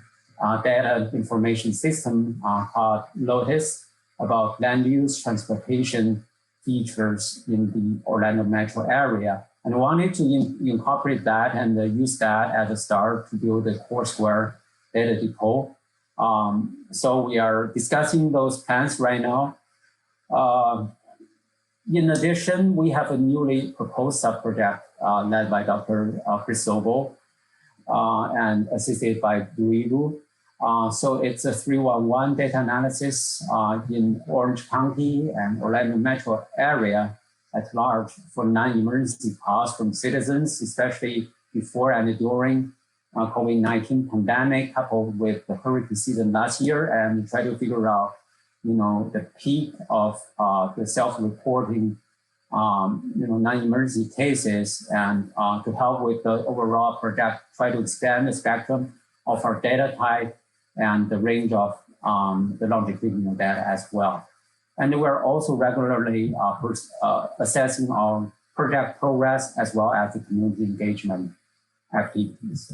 data information system called Lotus about land use transportation features in the Orlando metro area. And wanted to incorporate that and use that as a start to build a courseware data depot. So we are discussing those plans right now. In addition, we have a newly proposed sub-project led by Dr. Chris Sobel and assisted by Duilu. So it's a 311 data analysis in Orange County and Orlando metro area at large for non-emergency calls from citizens, especially before and during COVID-19 pandemic, coupled with the hurricane season last year, and try to figure out, the peak of the self-reporting, non-emergency cases, and to help with the overall project, try to expand the spectrum of our data type and the range of the longitudinal data as well. And we're also regularly assessing our project progress as well as the community engagement activities.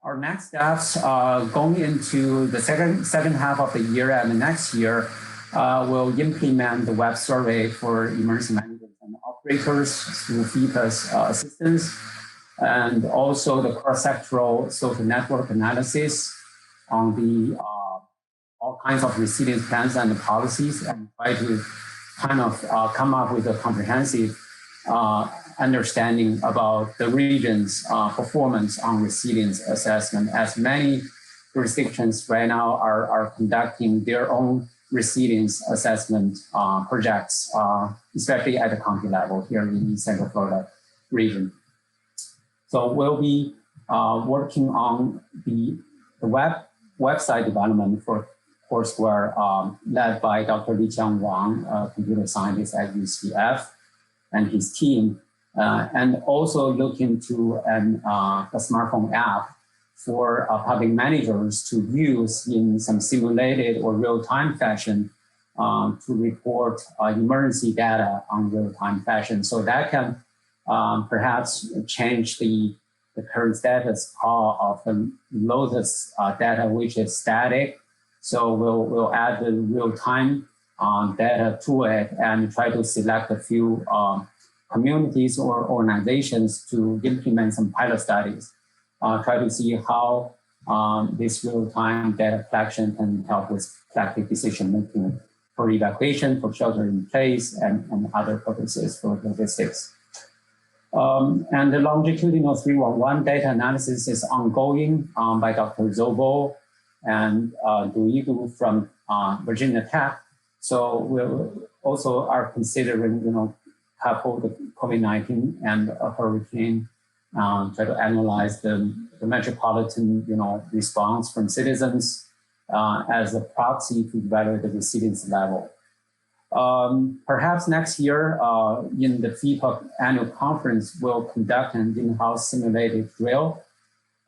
Our next steps going into the second half of the year and the next year, we'll implement the web survey for emergency managers and operators through FIPA's assistance, and also the cross-sectoral social network analysis on the all kinds of resilience plans and policies, and try to kind of come up with a comprehensive understanding about the region's performance on resilience assessment, as many jurisdictions right now are conducting their own resilience assessment projects, especially at the county level here in the Central Florida region. So we'll be working on the website development for courseware led by Dr. Li Qiang Wang, a computer scientist at UCF, and his team, and also look into a smartphone app for public managers to use in some simulated or real-time fashion to report emergency data on real-time fashion. So that can perhaps change the current status of the Lotus data, which is static. So we'll add the real-time data to it and try to select a few communities or organizations to implement some pilot studies. Try to see how this real-time data collection can help with collective decision-making for evacuation, for shelter in place, and other purposes for logistics. And the longitudinal 311 data analysis is ongoing by Dr. Zobo and Duidu from Virginia Tech. So we also are considering, couple the COVID-19 and a hurricane, try to analyze the metropolitan, response from citizens as a proxy to evaluate the resilience level. Perhaps next year in the FEPA annual conference, we'll conduct an in-house simulated drill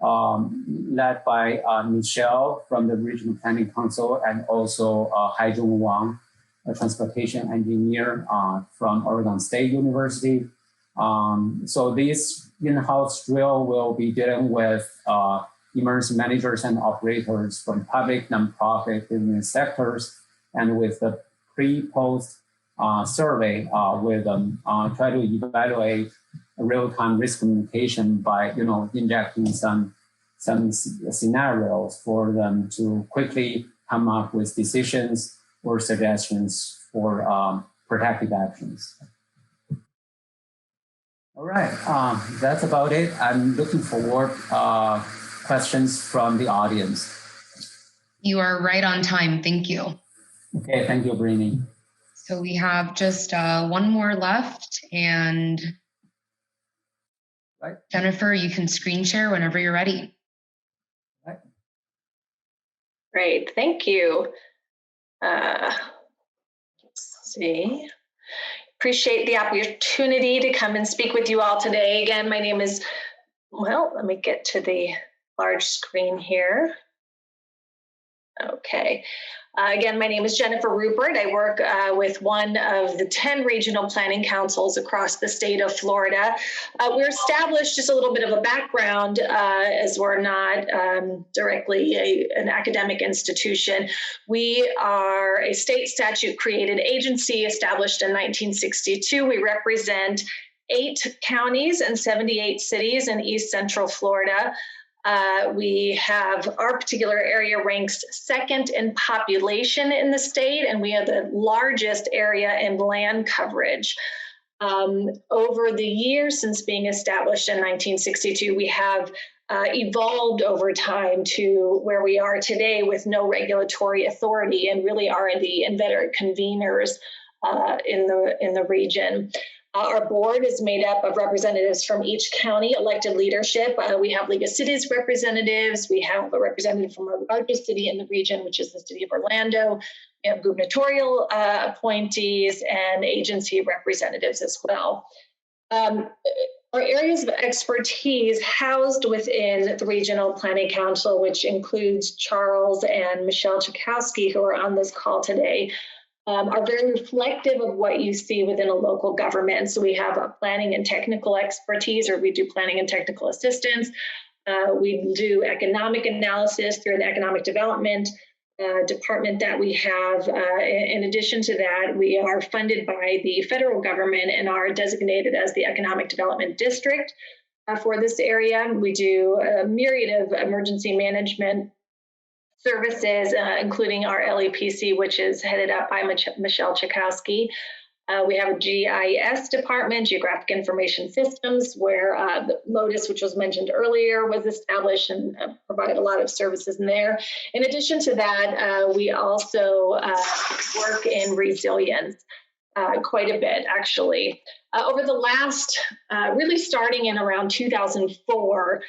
led by Michelle from the Regional Planning Council and also Haizhong Wang, a transportation engineer from Oregon State University. So this in-house drill will be dealing with emergency managers and operators from public, nonprofit, business sectors, and with the pre-post survey with them, try to evaluate real-time risk communication by, injecting some scenarios for them to quickly come up with decisions or suggestions for protective actions. All right, that's about it. I'm looking forward questions from the audience. You are right on time. Thank you. Okay, thank you, Brittany. So we have just one more left, and right. Jennifer, you can screen share whenever you're ready. Right. Great, thank you. Let's see. Appreciate the opportunity to come and speak with you all today. Again, my name is, let me get to the large screen here. Okay. Again, my name is Jennifer Rupert. I work with one of the 10 regional planning councils across the state of Florida. We're established, just a little bit of a background, as we're not directly an academic institution. We are a state statute created agency established in 1962. We represent 8 counties and 78 cities in East Central Florida. We have, our particular area ranks 2nd in population in the state, and we are the largest area in land coverage. Over the years since being established in 1962, we have evolved over time to where we are today with no regulatory authority, and really are the inveterate conveners in the region. Our board is made up of representatives from each county, elected leadership. We have League of Cities representatives. We have a representative from our largest city in the region, which is the city of Orlando. We have gubernatorial appointees and agency representatives as well. Our areas of expertise housed within the Regional Planning Council, which includes Charles and Michelle Chakowski, who are on this call today, are very reflective of what you see within a local government. So we have a planning and technical expertise, or we do planning and technical assistance. We do economic analysis through an economic development department that we have. In addition to that, we are funded by the federal government and are designated as the Economic Development District for this area. We do a myriad of emergency management services, including our LEPC, which is headed up by Michelle Chakowski. We have a GIS department, Geographic Information Systems, where the Lotus, which was mentioned earlier, was established and provide a lot of services in there. In addition to that, we also work in resilience quite a bit, actually. Over the last, really starting in around 2004,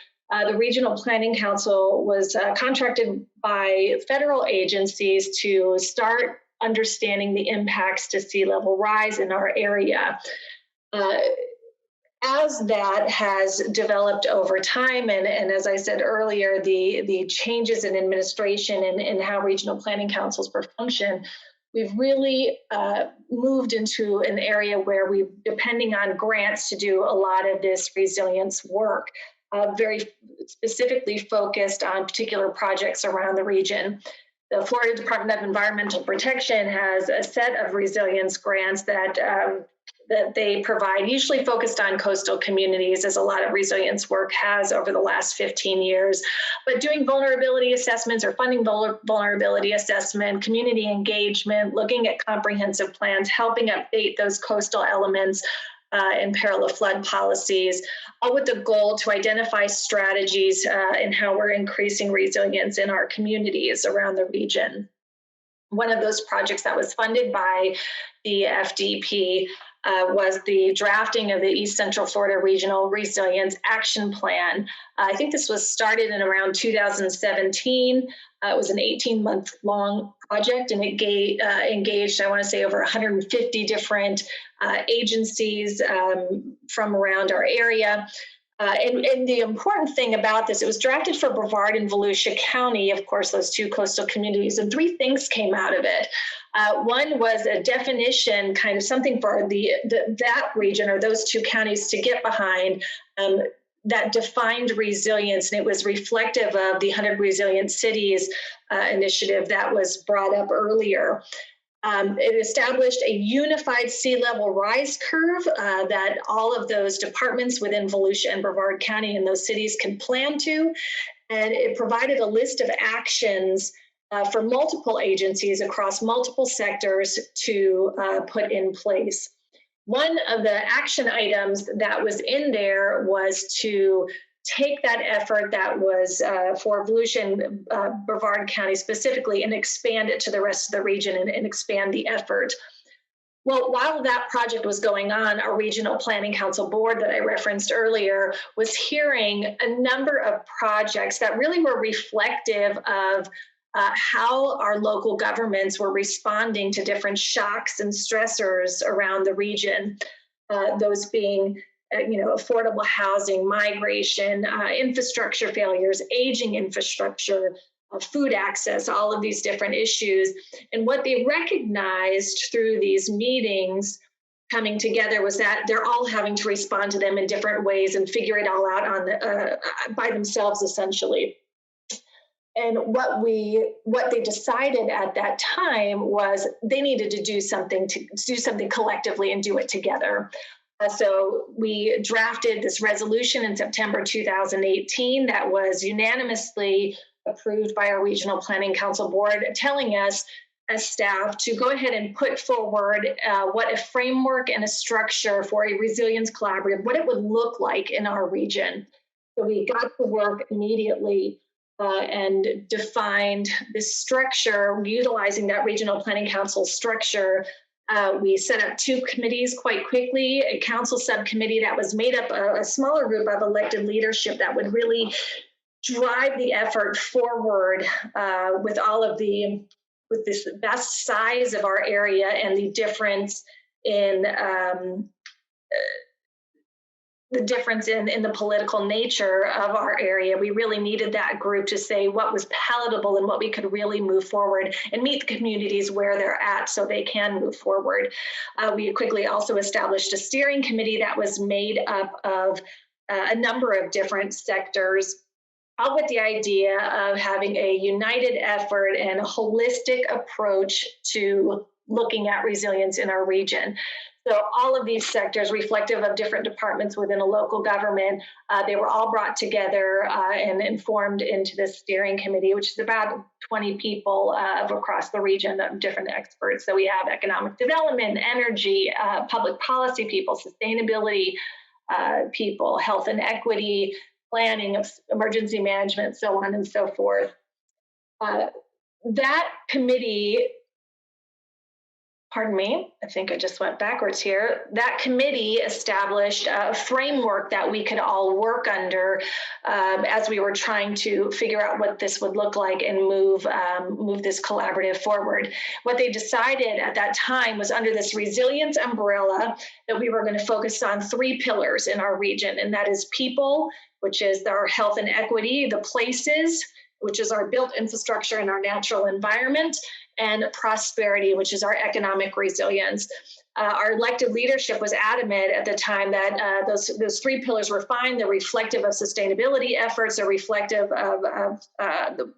the Regional Planning Council was contracted by federal agencies to start understanding the impacts to sea level rise in our area. as that has developed over time, and as I said earlier, the changes in administration and how regional planning councils function, we've really moved into an area where we're depending on grants to do a lot of this resilience work, very specifically focused on particular projects around the region. The Florida Department of Environmental Protection has a set of resilience grants that they provide, usually focused on coastal communities, as a lot of resilience work has over the last 15 years. But doing vulnerability assessments or funding vulnerability assessment, community engagement, looking at comprehensive plans, helping update those coastal elements in parallel flood policies, all with the goal to identify strategies in how we're increasing resilience in our communities around the region. One of those projects that was funded by the FDP was the drafting of the East Central Florida Regional Resilience Action Plan. I think this was started in around 2017. It was an 18-month long project, and it engaged, I want to say, over 150 different agencies from around our area. And the important thing about this, it was drafted for Brevard and Volusia County, of course, those two coastal communities, and three things came out of it. One was a definition, kind of something for that region or those two counties to get behind that defined resilience, and it was reflective of the 100 Resilient Cities initiative that was brought up earlier. It established a unified sea level rise curve that all of those departments within Volusia and Brevard County and those cities can plan to. And it provided a list of actions for multiple agencies across multiple sectors to put in place. One of the action items that was in there was to take that effort that was for Volusia and Brevard County specifically and expand it to the rest of the region and expand the effort. Well, while that project was going on, our Regional Planning Council board that I referenced earlier was hearing a number of projects that really were reflective of how our local governments were responding to different shocks and stressors around the region, those being affordable housing, migration, infrastructure failures, aging infrastructure, food access, all of these different issues. And what they recognized through these meetings coming together was that they're all having to respond to them in different ways and figure it all out on by themselves, essentially. And what they decided at that time was they needed to do something collectively and do it together. So we drafted this resolution in September 2018 that was unanimously approved by our Regional Planning Council board, telling us as staff to go ahead and put forward what a framework and a structure for a resilience collaborative, what it would look like in our region. So we got to work immediately and defined this structure, utilizing that Regional Planning Council structure. We set up two committees quite quickly, a council subcommittee that was made up of a smaller group of elected leadership that would really drive the effort forward with this vast size of our area and the difference in the political nature of our area. We really needed that group to say what was palatable and what we could really move forward and meet the communities where they're at so they can move forward. We quickly also established a steering committee that was made up of a number of different sectors, all with the idea of having a united effort and a holistic approach to looking at resilience in our region. So all of these sectors, reflective of different departments within a local government, they were all brought together and informed into this steering committee, which is about 20 people across the region of different experts. So we have economic development, energy, public policy people, sustainability people, health and equity, planning, emergency management, so on and so forth. That committee pardon me, I think I just went backwards here. That committee established a framework that we could all work under as we were trying to figure out what this would look like and move this collaborative forward. What they decided at that time was under this resilience umbrella that we were going to focus on 3 pillars in our region, and that is people, which is our health and equity, the places, which is our built infrastructure and our natural environment, and prosperity, which is our economic resilience. Our elected leadership was adamant at the time that those 3 pillars were fine. They're reflective of sustainability efforts. They're reflective of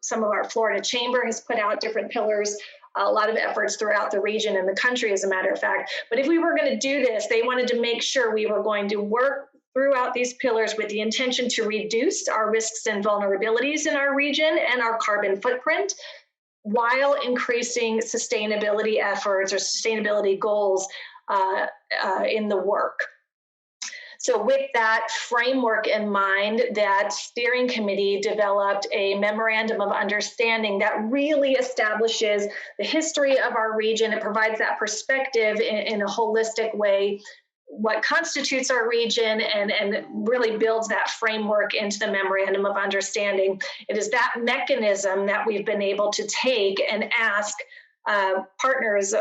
some of our Florida Chamber has put out different pillars, a lot of efforts throughout the region and the country, as a matter of fact. But if we were going to do this, they wanted to make sure we were going to work throughout these pillars with the intention to reduce our risks and vulnerabilities in our region and our carbon footprint, while increasing sustainability efforts or sustainability goals in the work. So with that framework in mind, that steering committee developed a memorandum of understanding that really establishes the history of our region. It provides that perspective in a holistic way, what constitutes our region, and really builds that framework into the memorandum of understanding. It is that mechanism that we've been able to take and ask partners,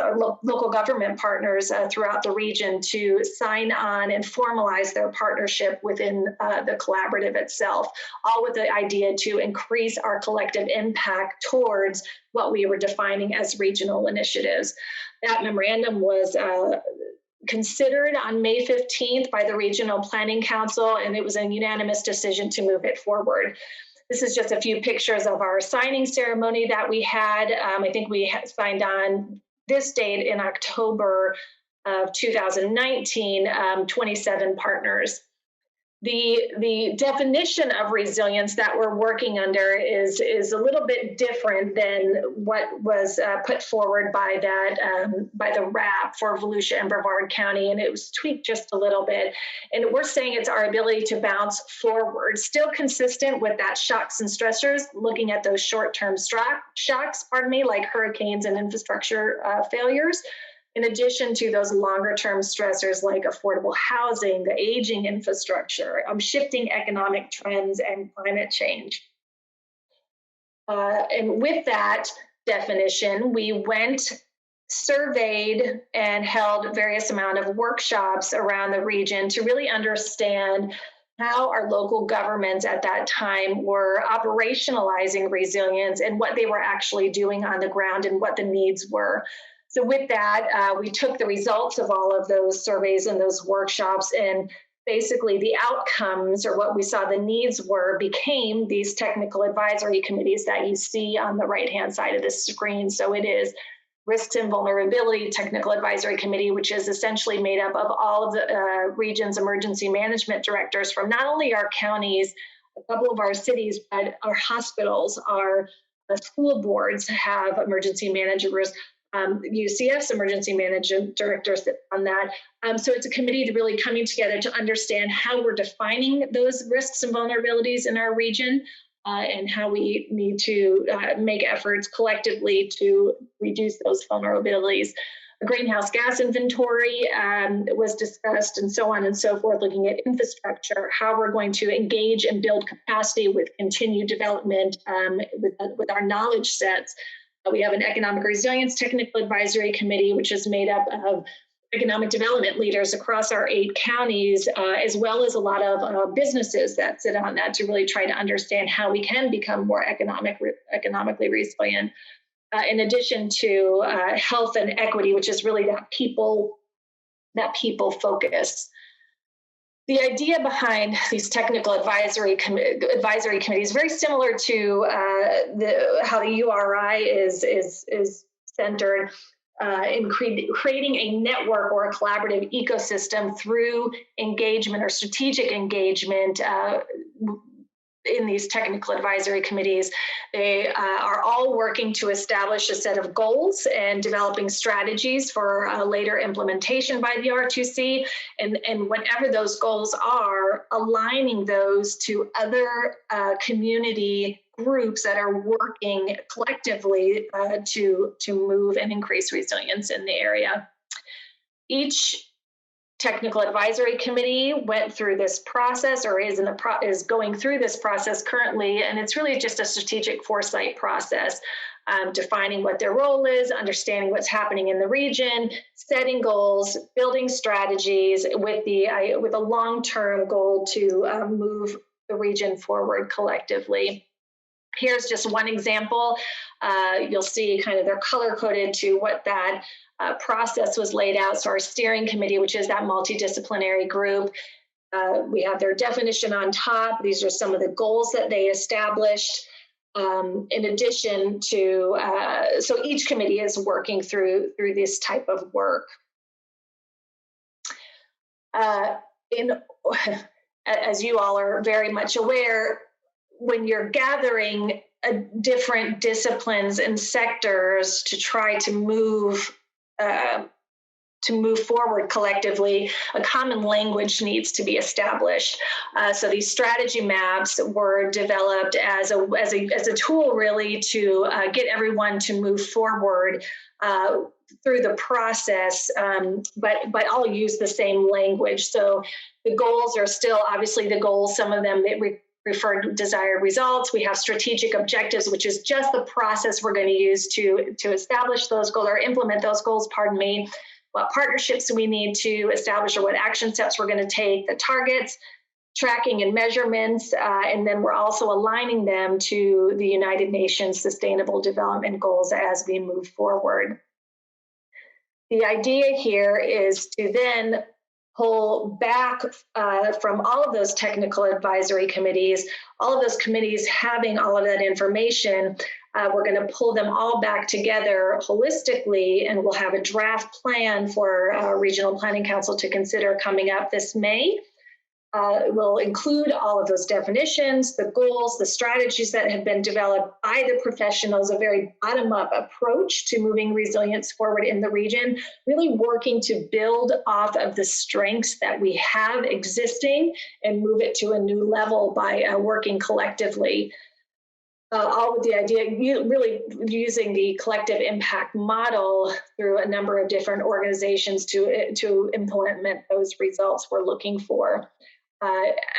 local government partners throughout the region to sign on and formalize their partnership within the collaborative itself, all with the idea to increase our collective impact towards what we were defining as regional initiatives. That memorandum was considered on May 15th by the Regional Planning Council, and it was a unanimous decision to move it forward. This is just a few pictures of our signing ceremony that we had. I think we signed on this date in October of 2019, 27 partners. The definition of resilience that we're working under is a little bit different than what was put forward by the RAP for Volusia and Brevard County, and it was tweaked just a little bit. And we're saying it's our ability to bounce forward, still consistent with that shocks and stressors, looking at those short-term shocks, like hurricanes and infrastructure failures, in addition to those longer-term stressors like affordable housing, the aging infrastructure, shifting economic trends, and climate change. And with that definition, we went, surveyed, and held various amount of workshops around the region to really understand how our local governments at that time were operationalizing resilience and what they were actually doing on the ground and what the needs were. So with that, we took the results of all of those surveys and those workshops, and basically the outcomes, or what we saw the needs were, became these technical advisory committees that you see on the right-hand side of the screen. So it is Risks and Vulnerability Technical Advisory Committee, which is essentially made up of all of the region's emergency management directors from not only our counties, a couple of our cities, but our hospitals, our school boards have emergency managers. UCF's emergency management director sits on that. So it's a committee to really coming together to understand how we're defining those risks and vulnerabilities in our region, and how we need to make efforts collectively to reduce those vulnerabilities. A greenhouse gas inventory was discussed, and so on and so forth, looking at infrastructure, how we're going to engage and build capacity with continued development with our knowledge sets. We have an Economic Resilience Technical Advisory Committee, which is made up of economic development leaders across our 8 counties, as well as a lot of businesses that sit on that to really try to understand how we can become more economically resilient. In addition to health and equity, which is really that people focus. The idea behind these technical advisory committees is very similar to how the URI is centered in creating a network or a collaborative ecosystem through engagement or strategic engagement in these technical advisory committees. They are all working to establish a set of goals and developing strategies for later implementation by the R2C. And whatever those goals are, aligning those to other community groups that are working collectively to move and increase resilience in the area. Each technical advisory committee went through this process, or is going through this process currently, and it's really just a strategic foresight process, defining what their role is, understanding what's happening in the region, setting goals, building strategies with a long-term goal to move the region forward collectively. Here's just one example. You'll see kind of they're color-coded to what that process was laid out. So our steering committee, which is that multidisciplinary group, we have their definition on top. These are some of the goals that they established. In addition to, so each committee is working through this type of work. As you all are very much aware, when you're gathering different disciplines and sectors to try to move forward collectively, a common language needs to be established. So these strategy maps were developed as a tool, really, to get everyone to move forward through the process, but all use the same language. So the goals are still obviously the goals. Some of them that refer to desired results. We have strategic objectives, which is just the process we're going to use to establish those goals or implement those goals, pardon me. What partnerships we need to establish or what action steps we're going to take, the targets, tracking and measurements, and then we're also aligning them to the United Nations Sustainable Development Goals as we move forward. The idea here is to then pull back from all of those technical advisory committees, all of those committees having all of that information. We're going to pull them all back together holistically, and we'll have a draft plan for Regional Planning Council to consider coming up this May. It will include all of those definitions, the goals, the strategies that have been developed by the professionals, a very bottom-up approach to moving resilience forward in the region, really working to build off of the strengths that we have existing and move it to a new level by working collectively. All with the idea, really using the collective impact model through a number of different organizations to implement those results we're looking for.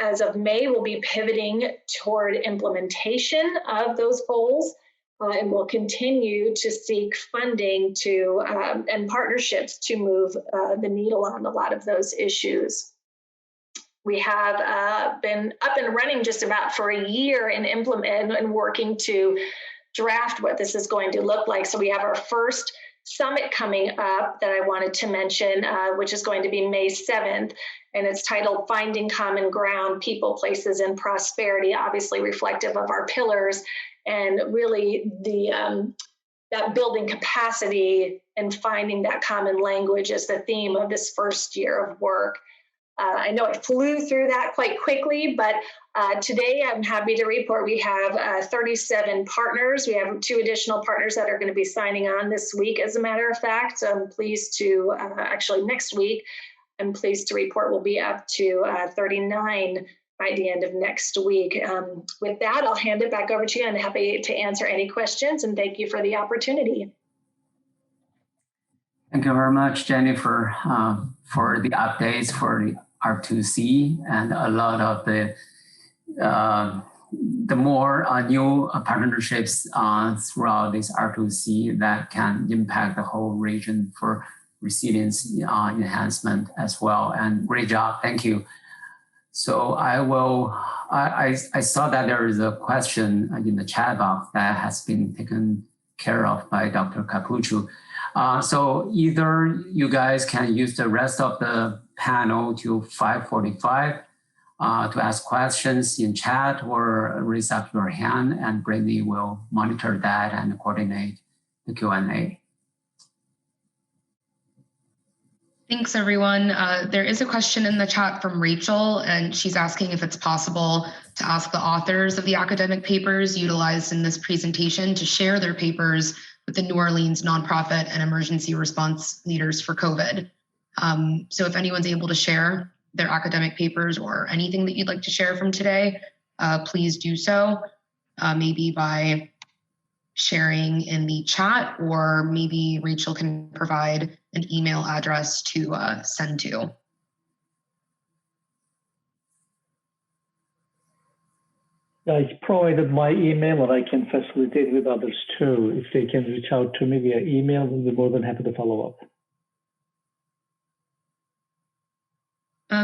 As of May, we'll be pivoting toward implementation of those goals, and we'll continue to seek funding and partnerships to move the needle on a lot of those issues. We have been up and running just about for a year and working to draft what this is going to look like. So we have our first summit coming up that I wanted to mention, which is going to be May 7th. And it's titled Finding Common Ground, People, Places, and Prosperity, obviously reflective of our pillars, and really that building capacity and finding that common language is the theme of this first year of work. I know I flew through that quite quickly, but today I'm happy to report we have 37 partners. We have 2 additional partners that are going to be signing on this week, as a matter of fact. So I'm pleased to, actually next week, I'm pleased to report we'll be up to 39 by the end of next week. With that, I'll hand it back over to you. I'm happy to answer any questions, and thank you for the opportunity. Thank you very much, Jennifer, for the updates for the R2C and a lot of the more new partnerships throughout this R2C that can impact the whole region for resilience enhancement as well. And great job, thank you. So I saw that there is a question in the chat box that has been taken care of by Dr. Kapucu. So either you guys can use the rest of the panel till 5:45 to ask questions in chat, or raise up your hand and Brittany will monitor that and coordinate the Q&A. Thanks, everyone. There is a question in the chat from Rachel, and she's asking if it's possible to ask the authors of the academic papers utilized in this presentation to share their papers with the New Orleans nonprofit and emergency response leaders for COVID. So if anyone's able to share their academic papers or anything that you'd like to share from today, please do so. maybe by sharing in the chat, or maybe Rachel can provide an email address to send to. I provided my email, and I can facilitate with others too. If they can reach out to me via email, I'll be more than happy to follow up.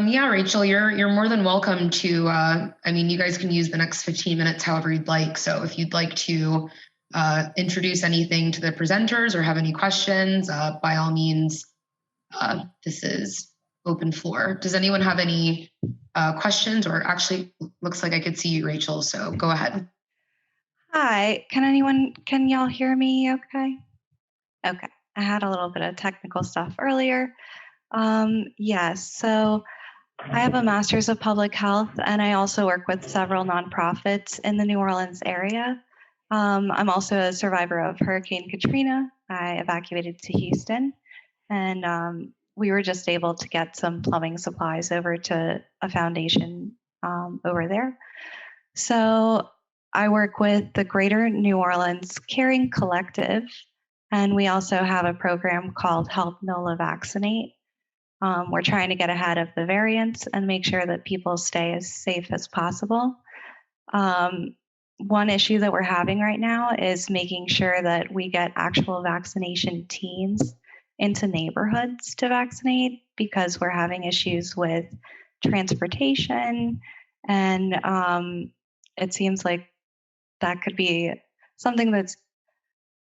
Yeah, Rachel, you're more than welcome to, I mean, you guys can use the next 15 minutes however you'd like. So if you'd like to introduce anything to the presenters or have any questions, by all means, this is open floor. Does anyone have any questions? Or actually, looks like I could see you, Rachel, so go ahead. Hi, can y'all hear me okay? Okay, I had a little bit of technical stuff earlier. Yes, so I have a master's of public health, and I also work with several nonprofits in the New Orleans area. I'm also a survivor of Hurricane Katrina. I evacuated to Houston, and we were just able to get some plumbing supplies over to a foundation over there. So I work with the Greater New Orleans Caring Collective, and we also have a program called Help NOLA Vaccinate. We're trying to get ahead of the variants and make sure that people stay as safe as possible. One issue that we're having right now is making sure that we get actual vaccination teams into neighborhoods to vaccinate, because we're having issues with transportation, and it seems like that could be something that's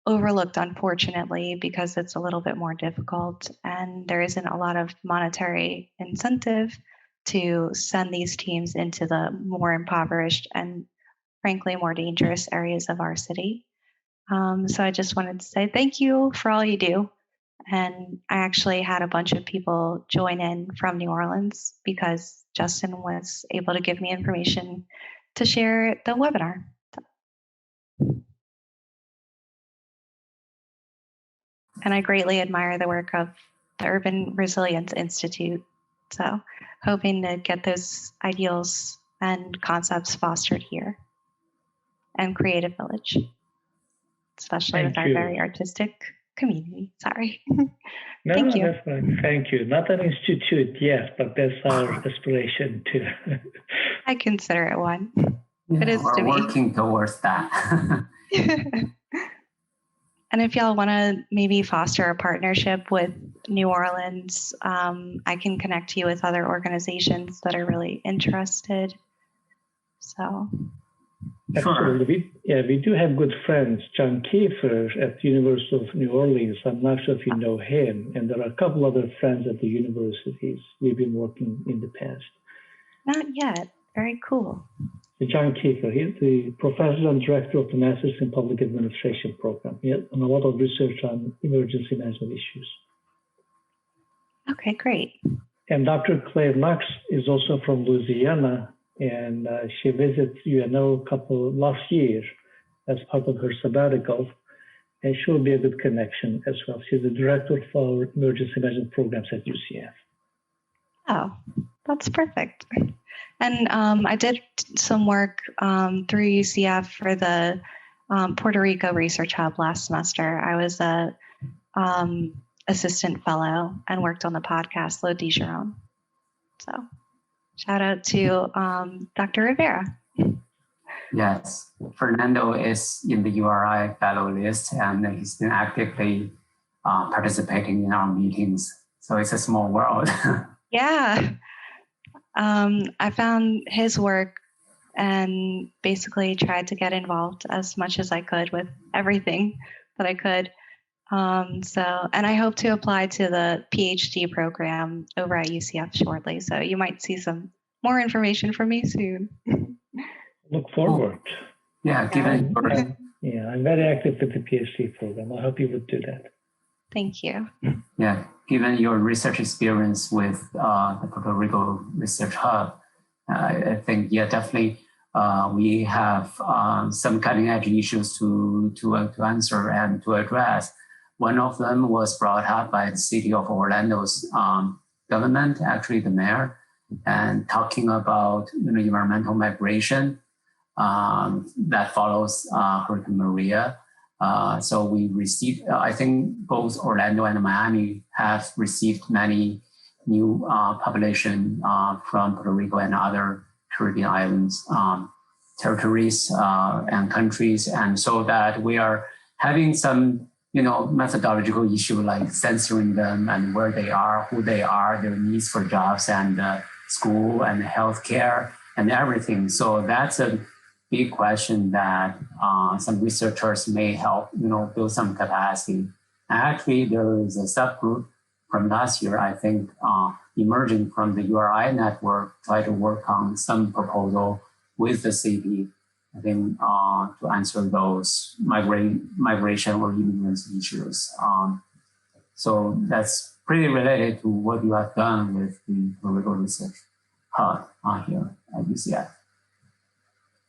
overlooked, unfortunately, because it's a little bit more difficult, and there isn't a lot of monetary incentive to send these teams into the more impoverished and frankly more dangerous areas of our city. So I just wanted to say thank you for all you do. And I actually had a bunch of people join in from New Orleans because Justin was able to give me information to share the webinar. And I greatly admire the work of the Urban Resilience Institute. So hoping to get those ideals and concepts fostered here, and Creative Village, especially with our very artistic community. Sorry. No, Thank you. That's fine. Thank you. Not an institute yet, but that's our aspiration too. I consider it one. Yeah, It is we're to me. working towards that. And if y'all want to maybe foster a partnership with New Orleans, I can connect you with other organizations that are really interested. So. Absolutely. We do have good friends. John Kiefer at the University of New Orleans. I'm not sure if you know him. And there are a couple other friends at the universities we've been working in the past. Not yet. Very cool. John Kiefer, he's the professor and director of the Masters in Public Administration program. He has done a lot of research on emergency management issues. Okay, great. And Dr. Claire Knox is also from Louisiana, and she visited UNO last year as part of her sabbatical, and she will be a good connection as well. She's the director for emergency management programs at UCF. Oh, that's perfect. And I did some work through UCF for the Puerto Rico Research Hub last semester. I was a assistant fellow and worked on the podcast Lo Dijeron. So shout out to Dr. Rivera. Yes, Fernando is in the URI fellow list, and he's been actively participating in our meetings. So it's a small world. Yeah. I found his work and basically tried to get involved as much as I could with everything that I could. And I hope to apply to the PhD program over at UCF shortly. So you might see some more information from me soon. Look forward. Yeah, given I'm very active with the PhD program. I hope you would do that. Thank you. Yeah, given your research experience with the Puerto Rico Research Hub, I think, definitely we have some cutting edge issues to answer and to address. One of them was brought up by the city of Orlando's government, actually the mayor, and talking about environmental migration. that follows Hurricane Maria. So we received, I think both Orlando and Miami have received many new population from Puerto Rico and other Caribbean islands, territories and countries. And so that we are having some, methodological issue like censoring them and where they are, who they are, their needs for jobs and school and healthcare and everything. So that's a big question that some researchers may help, build some capacity. Actually, there is a subgroup from last year, I think, emerging from the URI network, try to work on some proposal with the CP, I think, to answer those migration or immigrants issues. So that's pretty related to what you have done with the Puerto Rico Research Hub here at UCF.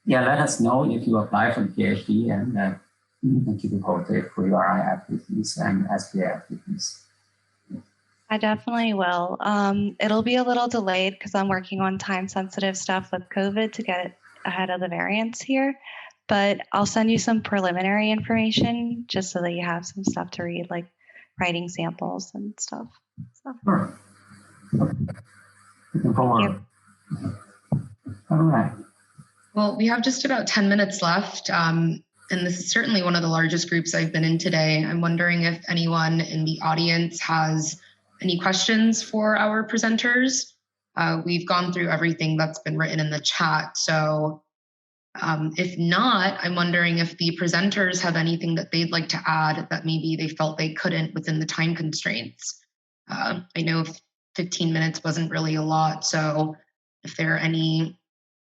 Yeah, let us know if you apply for the PhD, and you can keep it posted for URI activities and SPA activities. I definitely will. It'll be a little delayed because I'm working on time-sensitive stuff with COVID to get ahead of the variants here, but I'll send you some preliminary information just so that you have some stuff to read, like writing samples and stuff. So. Sure. Looking forward. All right. Well, we have just about 10 minutes left, and this is certainly one of the largest groups I've been in today. I'm wondering if anyone in the audience has any questions for our presenters. We've gone through everything that's been written in the chat, so if not, I'm wondering if the presenters have anything that they'd like to add that maybe they felt they couldn't within the time constraints. I know 15 minutes wasn't really a lot, so if there are any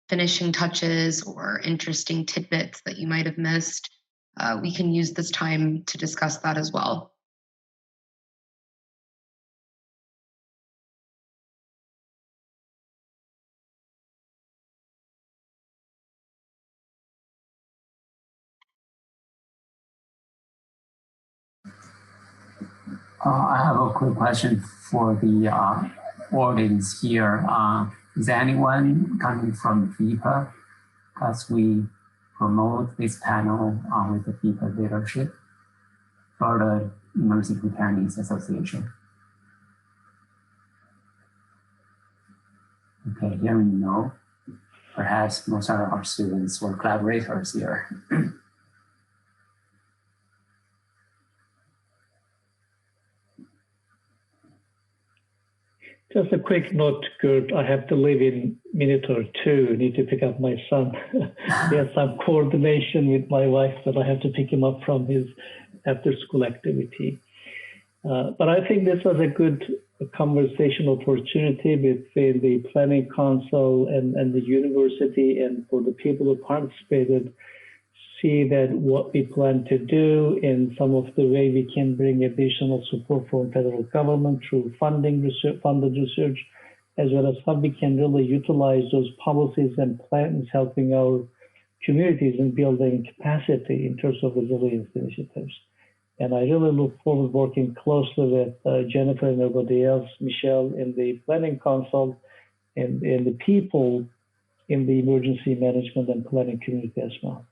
finishing touches or interesting tidbits that you might have missed, we can use this time to discuss that as well. I have a quick question for the audience here. Is anyone coming from FIPA? As we promote this panel with the FIPA leadership for the Immersive Preparedness Association. Okay, hearing no. Perhaps most of our students or collaborators here. Just a quick note, Gurt. I have to leave in a minute or two. I need to pick up my son. He has some coordination with my wife, but I have to pick him up from his after-school activity. But I think this was a good conversation opportunity between the Planning Council and the university, and for the people who participated, see that what we plan to do and some of the way we can bring additional support from federal government through funded research, as well as how we can really utilize those policies and plans helping our communities in building capacity in terms of resilience initiatives. And I really look forward to working closely with Jennifer and everybody else, Michelle in the Planning Council, and the people in the emergency management and planning community as well.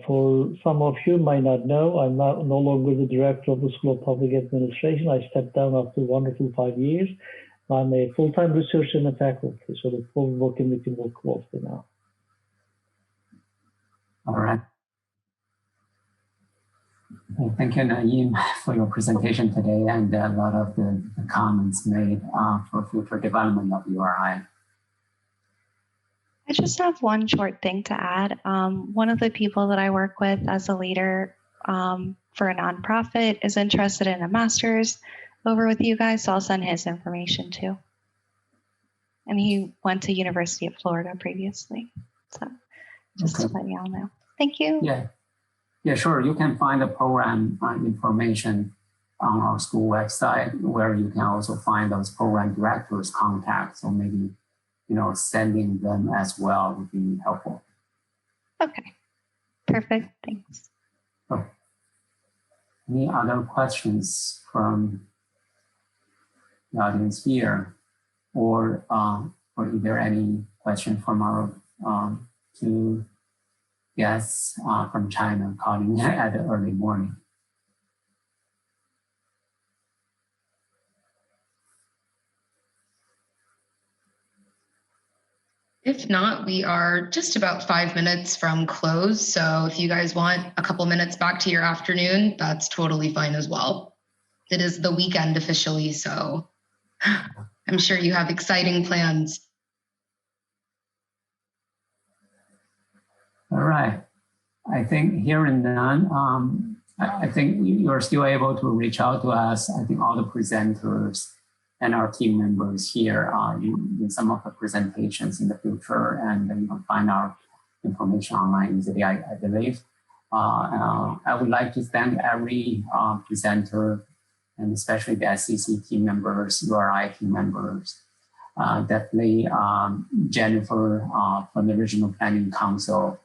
For some of you might not know, I'm no longer the director of the School of Public Administration. I stepped down after wonderful 5 years. I'm a full-time researcher in the faculty, so look forward to working with you more closely now. All right. Well, thank you, Naim, for your presentation today and a lot of the comments made for future development of URI. I just have one short thing to add. One of the people that I work with as a leader for a nonprofit is interested in a master's over with you guys, so I'll send his information too. And he went to University of Florida previously. So just to let you all know. Thank you. Yeah, sure. You can find the program information on our school website, where you can also find those program directors' contacts, or maybe sending them as well would be helpful. Okay, perfect, thanks. So, any other questions from the audience here, or is there any question from our two guests from China calling at the early morning. If not, we are just about 5 minutes from close. So if you guys want a couple minutes back to your afternoon, that's totally fine as well. It is the weekend officially, so I'm sure you have exciting plans. All right. I think hearing none, I think you're still able to reach out to us. I think all the presenters and our team members here in some of the presentations in the future, and you can find our information online easily, I believe. I would like to thank every presenter, and especially the SCC team members, URI team members, definitely Jennifer from the Regional Planning Council,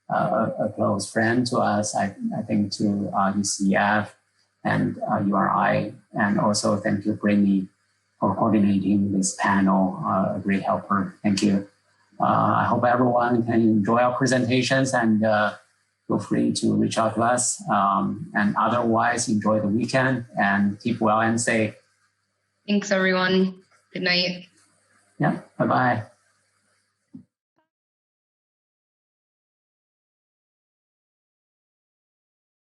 a close friend to us, I think to UCF and URI, and also thank you, Brittany, for coordinating this panel, a great helper. Thank you. I hope everyone can enjoy our presentations, and feel free to reach out to us. And otherwise, enjoy the weekend and keep well and safe. Thanks, everyone. Good night. Yeah, bye-bye.